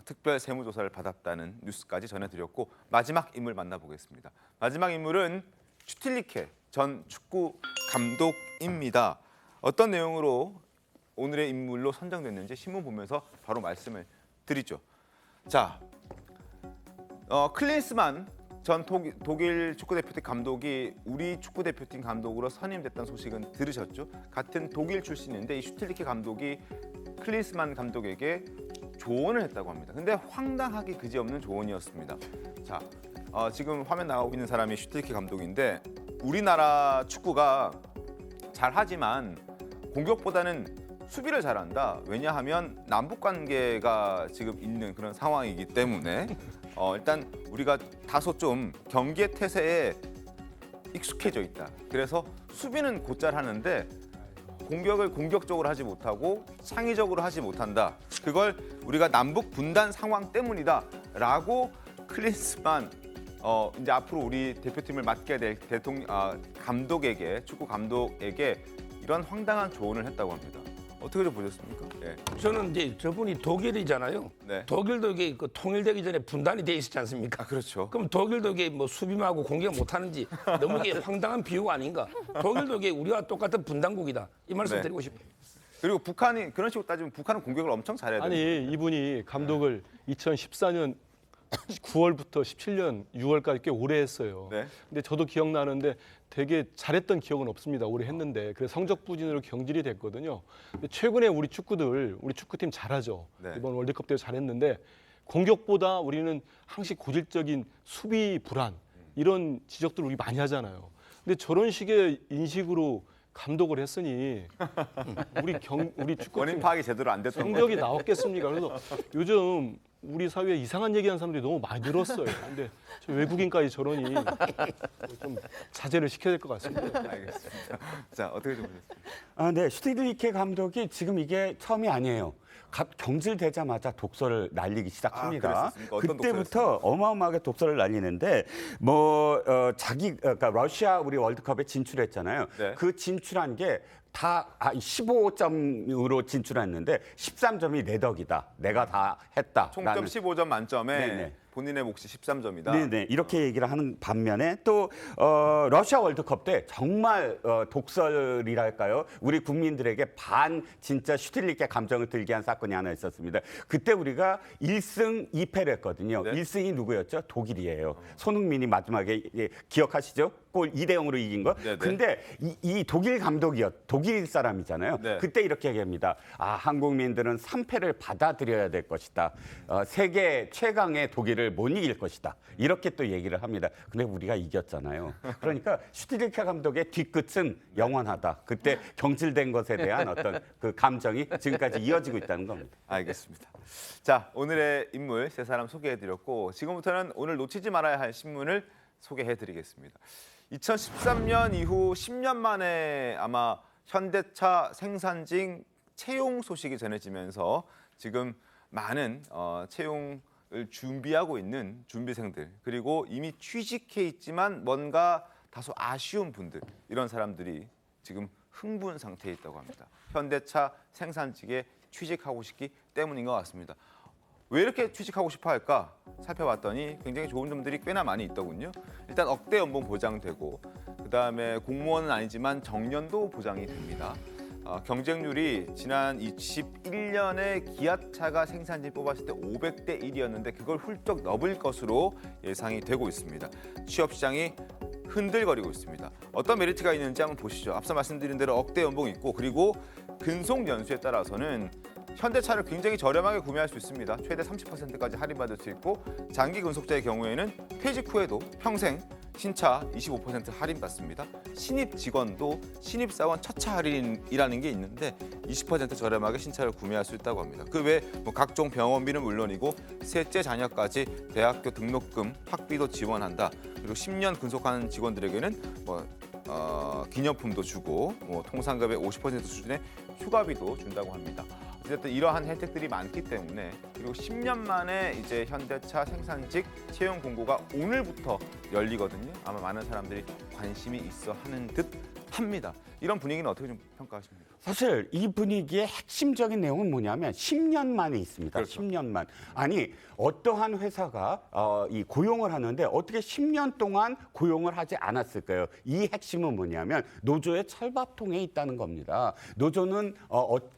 특별 세무조사를 받았다는 뉴스까지 전해드렸고 마지막 인물 만나보겠습니다. 마지막 인물은 슈틸리케 전 축구 감독입니다. 어떤 내용으로 오늘의 인물로 선정됐는지 신문 보면서 바로 말씀을 드리죠. 자, 클린스만 전 독일 축구대표팀 감독이 우리 축구대표팀 감독으로 선임됐다는 소식은 들으셨죠? 같은 독일 출신인데 이 슈틸리케 감독이 클린스만 감독에게 조언을 했다고 합니다. 근데 황당하기 그지없는 조언이었습니다. 자, 지금 화면 나오고 있는 사람이 슈틸리케 감독인데 우리나라 축구가 잘하지만 공격보다는 수비를 잘한다. 왜냐하면 남북 관계가 지금 있는 그런 상황이기 때문에 일단 우리가 다소 좀 경기의 태세에 익숙해져 있다. 그래서 수비는 곧잘 하는데 공격을 공격적으로 하지 못하고 창의적으로 하지 못한다. 그걸 우리가 남북 분단 상황 때문이다라고 클린스만 이제 앞으로 우리 대표팀을 맡게 될 감독에게 축구 감독에게 이런 황당한 조언을 했다고 합니다. 어떻게 좀 보셨습니까? 네. 저는 이제 저분이 독일이잖아요. 네. 독일도 이게 그 통일되기 전에 분단이 돼 있었지 않습니까? 그렇죠. 그럼 독일도 이게 뭐 수비하고 공격 못하는지 너무 이게 황당한 비유가 아닌가? 독일도 이게 우리와 똑같은 분단국이다. 이 말씀 네. 드리고 싶어요. 그리고 북한이 그런 식으로 따지면 북한은 공격을 엄청 잘해야 돼요. 아니 이분이 감독을 2014년 9월부터 17년 6월까지 꽤 오래 했어요. 네. 근데 저도 기억나는데 되게 잘했던 기억은 없습니다. 오래 했는데 그래서 성적 부진으로 경질이 됐거든요. 근데 최근에 우리 축구팀 잘하죠. 네. 이번 월드컵 때 잘했는데 공격보다 우리는 항상 고질적인 수비 불안 이런 지적들을 우리 많이 하잖아요. 근데 저런 식의 인식으로 감독을 했으니 우리 축구팀 원인 파악이 제대로 안 됐던 성적이 거죠. 나왔겠습니까? 그래서 요즘 우리 사회에 이상한 얘기하는 사람들이 너무 많이 늘었어요. 근데 저 외국인까지 저러니 좀 자제를 시켜야 될 것 같습니다. 알겠습니다. 자, 어떻게 좀 보셨습니까? 네, 슈틸리케 감독이 지금 이게 처음이 아니에요. 경질되자마자 독설을 날리기 시작합니다. 그랬었습니까? 어떤 그때부터 어마어마하게 독설을 날리는데 그러니까 러시아 우리 월드컵에 진출했잖아요. 네. 그 진출한 게 다 15점으로 진출했는데 13점이 내 덕이다. 내가 다 했다. 총점 15점 만점에 네네. 본인의 몫이 13점이다. 네네 이렇게 얘기를 하는 반면에 또 러시아 월드컵 때 정말 독설이랄까요 우리 국민들에게 진짜 슈틸리케 감정을 들게 한 사건이 하나 있었습니다. 그때 우리가 1승 2패를 했거든요. 네. 1승이 누구였죠? 독일이에요. 손흥민이 마지막에 기억하시죠? 골 2대0으로 이긴 거. 네네. 근데 이 독일 독일 사람이잖아요. 네. 그때 이렇게 얘기합니다. 한국민들은 3패를 받아들여야 될 것이다. 세계 최강의 독일을 못 이길 것이다. 이렇게 또 얘기를 합니다. 근데 우리가 이겼잖아요. 그러니까 슈틸리케 감독의 뒤끝은 영원하다. 그때 경질된 것에 대한 어떤 그 감정이 지금까지 이어지고 있다는 겁니다. 알겠습니다. 자, 오늘의 인물 세 사람 소개해드렸고 지금부터는 오늘 놓치지 말아야 할 신문을 소개해드리겠습니다. 2013년 이후 10년 만에 아마 현대차 생산직 채용 소식이 전해지면서 지금 많은 채용을 준비하고 있는 준비생들, 그리고 이미 취직해 있지만 뭔가 다소 아쉬운 분들, 이런 사람들이 지금 흥분 상태에 있다고 합니다. 현대차 생산직에 취직하고 싶기 때문인 것 같습니다. 왜 이렇게 취직하고 싶어 할까 살펴봤더니 굉장히 좋은 점들이 꽤나 많이 있더군요. 일단 억대 연봉 보장되고, 그다음에 공무원은 아니지만 정년도 보장이 됩니다. 경쟁률이 지난 21년에 기아차가 생산직 뽑았을 때 500대 1이었는데 그걸 훌쩍 넘을 것으로 예상이 되고 있습니다. 취업 시장이 흔들거리고 있습니다. 어떤 메리트가 있는지 한번 보시죠. 앞서 말씀드린 대로 억대 연봉이 있고, 그리고 근속 연수에 따라서는 현대차를 굉장히 저렴하게 구매할 수 있습니다. 최대 30%까지 할인받을 수 있고, 장기 근속자의 경우에는 퇴직 후에도 평생 신차 25% 할인받습니다. 신입 직원도 신입사원 첫차 할인이라는 게 있는데 20% 저렴하게 신차를 구매할 수 있다고 합니다. 그 외에 각종 병원비는 물론이고 셋째 자녀까지 대학교 등록금, 학비도 지원한다. 그리고 10년 근속하는 직원들에게는 기념품도 주고 통상급의 50% 수준의 휴가비도 준다고 합니다. 어쨌든 이러한 혜택들이 많기 때문에, 그리고 10년 만에 이제 현대차 생산직 채용 공고가 오늘부터 열리거든요. 아마 많은 사람들이 관심이 있어 하는 듯 합니다. 이런 분위기는 어떻게 좀 평가하십니까? 사실 이 분위기의 핵심적인 내용은 뭐냐면 10년 만에 있습니다. 그렇죠. 10년만. 아니 어떠한 회사가 이 고용을 하는데 어떻게 10년 동안 고용을 하지 않았을까요? 이 핵심은 뭐냐면 노조의 철밥통에 있다는 겁니다. 노조는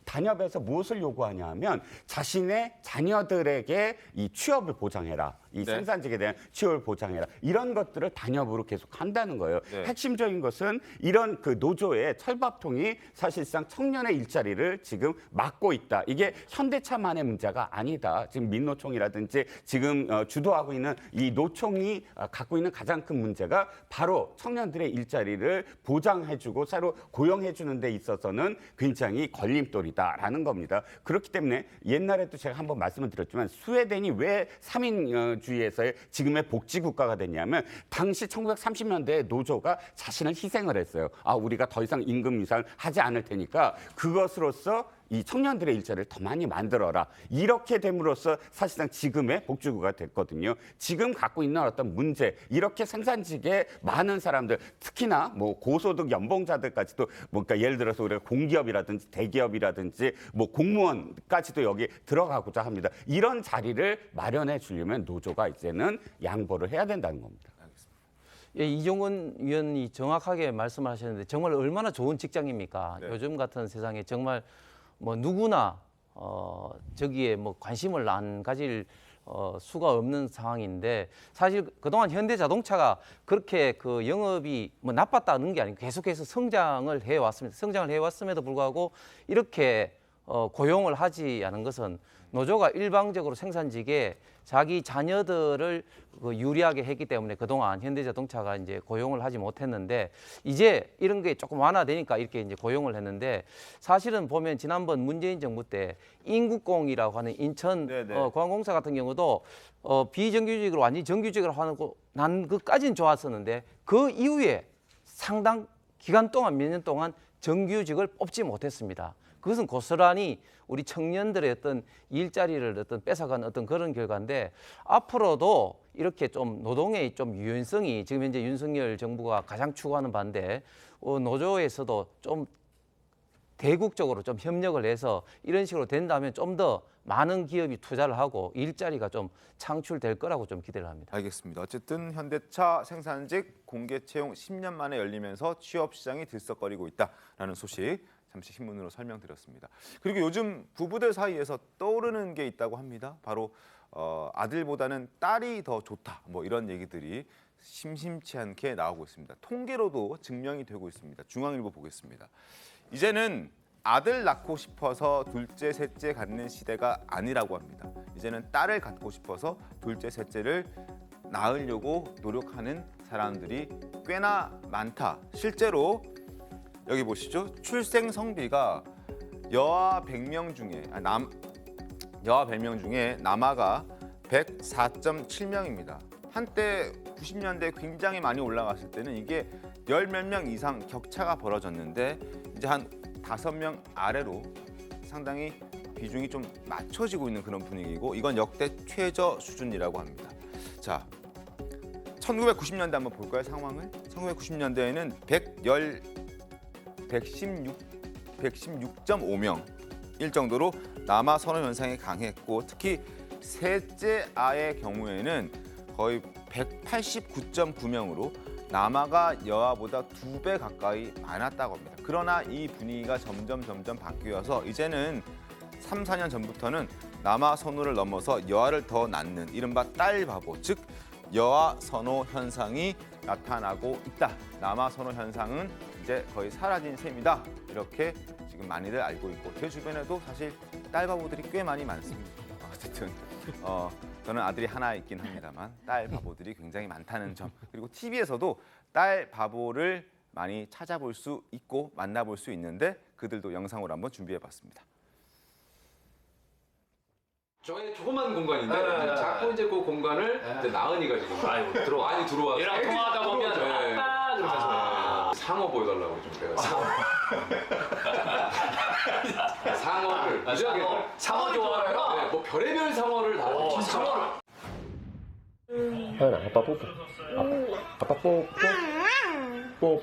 단협에서 무엇을 요구하냐 하면 자신의 자녀들에게 이 취업을 보장해라. 이 생산직에 대한 취업을 보장해라. 이런 것들을 단협으로 계속 한다는 거예요. 핵심적인 것은 이런 그 노조의 철밥통이 사실상 청년의 일자리를 지금 막고 있다. 이게 현대차만의 문제가 아니다. 지금 민노총이라든지 지금 주도하고 있는 이 노총이 갖고 있는 가장 큰 문제가 바로 청년들의 일자리를 보장해주고 새로 고용해주는 데 있어서는 굉장히 걸림돌이다라는 겁니다. 그렇기 때문에 옛날에도 제가 한번 말씀을 드렸지만 스웨덴이 왜 3인주의에서의 지금의 복지국가가 됐냐면 당시 1930년대에 노조가 자신을 희생을 했어요. 우리가 더 이상 임금 인상을 하지 않을 테니까 그것으로서 이 청년들의 일자리를 더 많이 만들어라. 이렇게 됨으로써 사실상 지금의 복지국가 됐거든요. 지금 갖고 있는 어떤 문제, 이렇게 생산직에 많은 사람들, 특히나 고소득 연봉자들까지도 그러니까 예를 들어서 우리가 공기업이라든지 대기업이라든지 공무원까지도 여기 들어가고자 합니다. 이런 자리를 마련해 주려면 노조가 이제는 양보를 해야 된다는 겁니다. 예, 이종건 위원이 정확하게 말씀하셨는데 정말 얼마나 좋은 직장입니까? 요즘 같은 세상에 정말 누구나 저기에 관심을 안 가질 수가 없는 상황인데, 사실 그동안 현대자동차가 그렇게 그 영업이 나빴다는 게 아니고 계속해서 성장을 해왔습니다. 성장을 해왔음에도 불구하고 이렇게 고용을 하지 않은 것은 노조가 일방적으로 생산직에 자기 자녀들을 유리하게 했기 때문에 그동안 현대자동차가 이제 고용을 하지 못했는데, 이제 이런 게 조금 완화되니까 이렇게 이제 고용을 했는데, 사실은 보면 지난번 문재인 정부 때 인국공이라고 하는 인천 공항공사 같은 경우도 비정규직으로 완전히 정규직으로 하고 난 것까지는 좋았었는데 그 이후에 상당 기간 동안 몇 년 동안 정규직을 뽑지 못했습니다. 그것은 고스란히 우리 청년들의 어떤 일자리를 뺏어간 그런 결과인데, 앞으로도 이렇게 좀 노동의 좀 유연성이 지금 현재 윤석열 정부가 가장 추구하는 바인데, 노조에서도 좀 대국적으로 좀 협력을 해서 이런 식으로 된다면 좀 더 많은 기업이 투자를 하고 일자리가 좀 창출될 거라고 좀 기대를 합니다. 알겠습니다. 어쨌든 현대차 생산직 공개 채용 10년 만에 열리면서 취업 시장이 들썩거리고 있다라는 소식 잠시 신문으로 설명드렸습니다. 그리고 요즘 부부들 사이에서 떠오르는 게 있다고 합니다. 바로 아들보다는 딸이 더 좋다. 이런 얘기들이 심심치 않게 나오고 있습니다. 통계로도 증명이 되고 있습니다. 중앙일보 보겠습니다. 이제는 아들 낳고 싶어서 둘째, 셋째 갖는 시대가 아니라고 합니다. 이제는 딸을 갖고 싶어서 둘째, 셋째를 낳으려고 노력하는 사람들이 꽤나 많다. 실제로 여기 보시죠. 출생 성비가 여아 100명 중에 남아가 104.7명입니다. 한때 90년대 굉장히 많이 올라갔을 때는 이게 열 몇 명 이상 격차가 벌어졌는데 이제 한 5명 아래로 상당히 비중이 좀 맞춰지고 있는 그런 분위기고 이건 역대 최저 수준이라고 합니다. 자, 1990년대 한번 볼까요, 상황을? 1990년대에는 116.5명일 정도로 남아 선호 현상이 강했고 특히 셋째 아의 경우에는 거의 189.9명으로 남아가 여아보다 2배 가까이 많았다고 합니다. 그러나 이 분위기가 점점 바뀌어서 이제는 3, 4년 전부터는 남아 선호를 넘어서 여아를 더 낳는 이른바 딸 바보, 즉 여아 선호 현상이 나타나고 있다. 남아 선호 현상은 이제 거의 사라진 셈이다. 이렇게 지금 많이들 알고 있고 제 주변에도 사실 딸 바보들이 꽤 많이 많습니다. 어쨌든 저는 아들이 하나 있긴 합니다만 딸 바보들이 굉장히 많다는 점, 그리고 TV에서도 딸 바보를 많이 찾아볼 수 있고 만나볼 수 있는데 그들도 영상으로 한번 준비해봤습니다. 저희 조그만 공간인데 자꾸 이제 그 공간을 이제 나은이가 지금 많이 들어와서 얘랑 통화하다 보면 아빠 그러면서 상어 보여달라고 좀 그래요. 상어를 상어 좋아해요? 네, 뭐 별의별 상어를 다 상어를. 하연아, 아빠 뽀뽀. 아빠 뽀뽀. 뽀뽀.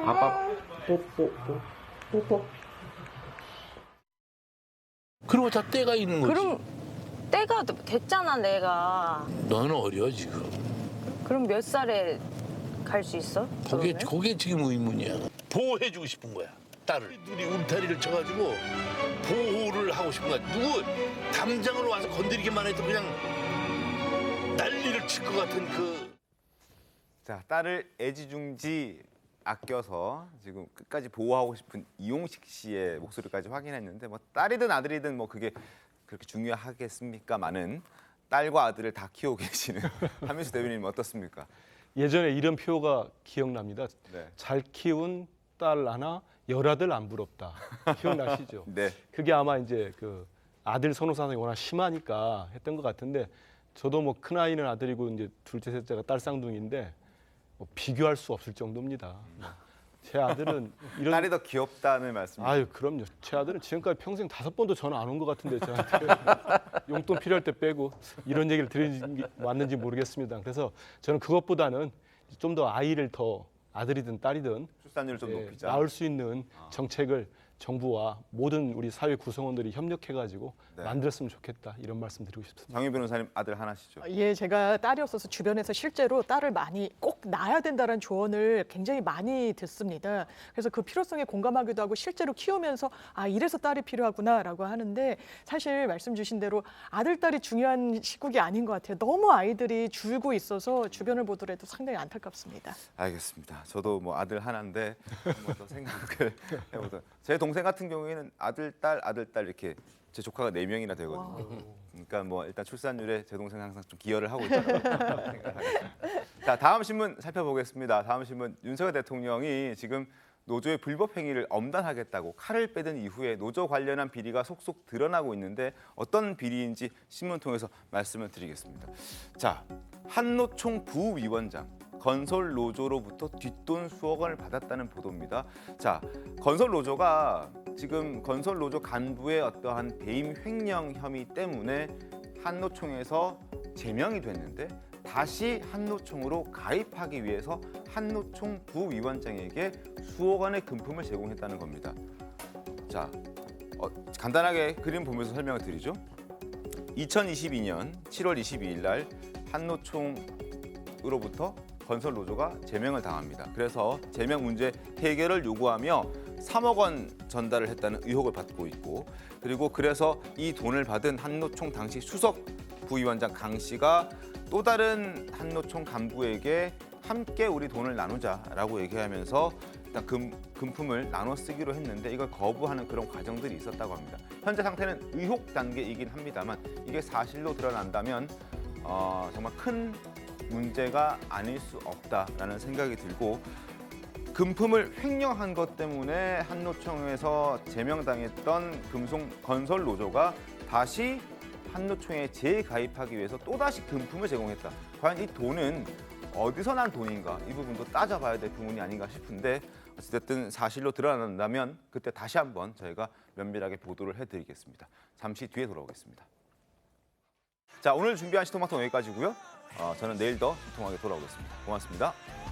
아빠 뽀뽀. 뽀뽀. 그리고 다 때가 있는 거지. 그럼 때가 됐잖아, 내가. 너는 어려 지금. 그럼 몇 살에 갈 수 있어? 그게 지금 의문이야. 보호해주고 싶은 거야, 딸을. 우리 울타리를 쳐가지고 보호를 하고 싶은 거야. 누구 담장으로 와서 건드리기만 해도 그냥 난리를 칠 것 같은 그. 자, 딸을 애지중지 아껴서 지금 끝까지 보호하고 싶은 이용식 씨의 목소리까지 확인했는데 뭐 딸이든 아들이든 뭐 그게 그렇게 중요하겠습니까마는 딸과 아들을 다 키우고 계시는 한민수 대변인님 어떻습니까? 예전에 이런 표가 기억납니다. 네. 잘 키운 딸 하나, 열아들 안 부럽다. 기억나시죠? 네. 그게 아마 이제 그 아들 선호 사상이 워낙 심하니까 했던 것 같은데 저도 뭐 큰 아이는 아들이고 이제 둘째, 셋째가 딸 쌍둥이인데 뭐 비교할 수 없을 정도입니다. 제 아들은 이런 딸이 더 귀엽다는 말씀. 아유 그럼요. 제 아들은 지금까지 평생 5번도 전화 안 온 것 같은데 저한테 용돈 필요할 때 빼고 이런 얘기를 들은 게 맞는지 모르겠습니다. 그래서 저는 그것보다는 좀 더 아이를 더 아들이든 딸이든 출산율을 좀 높이자. 낳을 수 있는 정책을 정부와 모든 우리 사회 구성원들이 협력해가지고 만들었으면 좋겠다 이런 말씀 드리고 싶습니다. 정유 변호사님 아들 하나시죠? 예, 제가 딸이 없어서 주변에서 실제로 딸을 많이 꼭 낳아야 된다는 조언을 굉장히 많이 듣습니다. 그래서 그 필요성에 공감하기도 하고 실제로 키우면서 아 이래서 딸이 필요하구나라고 하는데 사실 말씀 주신 대로 아들 딸이 중요한 시국이 아닌 것 같아요. 너무 아이들이 줄고 있어서 주변을 보더라도 상당히 안타깝습니다. 알겠습니다. 저도 뭐 아들 하나인데 한번 더 생각을 해보자. 제 동생 같은 경우에는 아들 딸 이렇게 제 조카가 4명이나 되거든요. 그러니까 뭐 일단 출산율에 제 동생 항상 좀 기여를 하고 있다고 생각하겠습니다. 자, 다음 신문 살펴보겠습니다. 다음 신문 윤석열 대통령이 지금 노조의 불법 행위를 엄단하겠다고 칼을 빼든 이후에 노조 관련한 비리가 속속 드러나고 있는데 어떤 비리인지 신문 통해서 말씀을 드리겠습니다. 자, 한노총 부위원장 건설 노조로부터 뒷돈 수억 원을 받았다는 보도입니다. 자, 건설 노조가 지금 건설 노조 간부의 어떠한 배임 횡령 혐의 때문에 한노총에서 제명이 됐는데 다시 한노총으로 가입하기 위해서 한노총 부위원장에게 수억 원의 금품을 제공했다는 겁니다. 자, 간단하게 그림 보면서 설명을 드리죠. 2022년 7월 22일 날 한노총으로부터 건설 노조가 제명을 당합니다. 그래서 제명 문제 해결을 요구하며 3억 원 전달을 했다는 의혹을 받고 있고, 그리고 그래서 이 돈을 받은 한노총 당시 수석 부위원장 강 씨가 또 다른 한노총 간부에게 함께 우리 돈을 나누자라고 얘기하면서 일단 금품을 나눠 쓰기로 했는데 이걸 거부하는 그런 과정들이 있었다고 합니다. 현재 상태는 의혹 단계이긴 합니다만 이게 사실로 드러난다면 정말 큰 문제가 아닐 수 없다라는 생각이 들고, 금품을 횡령한 것 때문에 한노총에서 제명당했던 금속 건설 노조가 다시 한노총에 재가입하기 위해서 또다시 금품을 제공했다. 과연 이 돈은 어디서 난 돈인가? 이 부분도 따져봐야 될 부분이 아닌가 싶은데 어쨌든 사실로 드러난다면 그때 다시 한번 저희가 면밀하게 보도를 해드리겠습니다. 잠시 뒤에 돌아오겠습니다. 자, 오늘 준비한 시토마토 여기까지고요. 저는 내일 더 시통하게 돌아오겠습니다. 고맙습니다.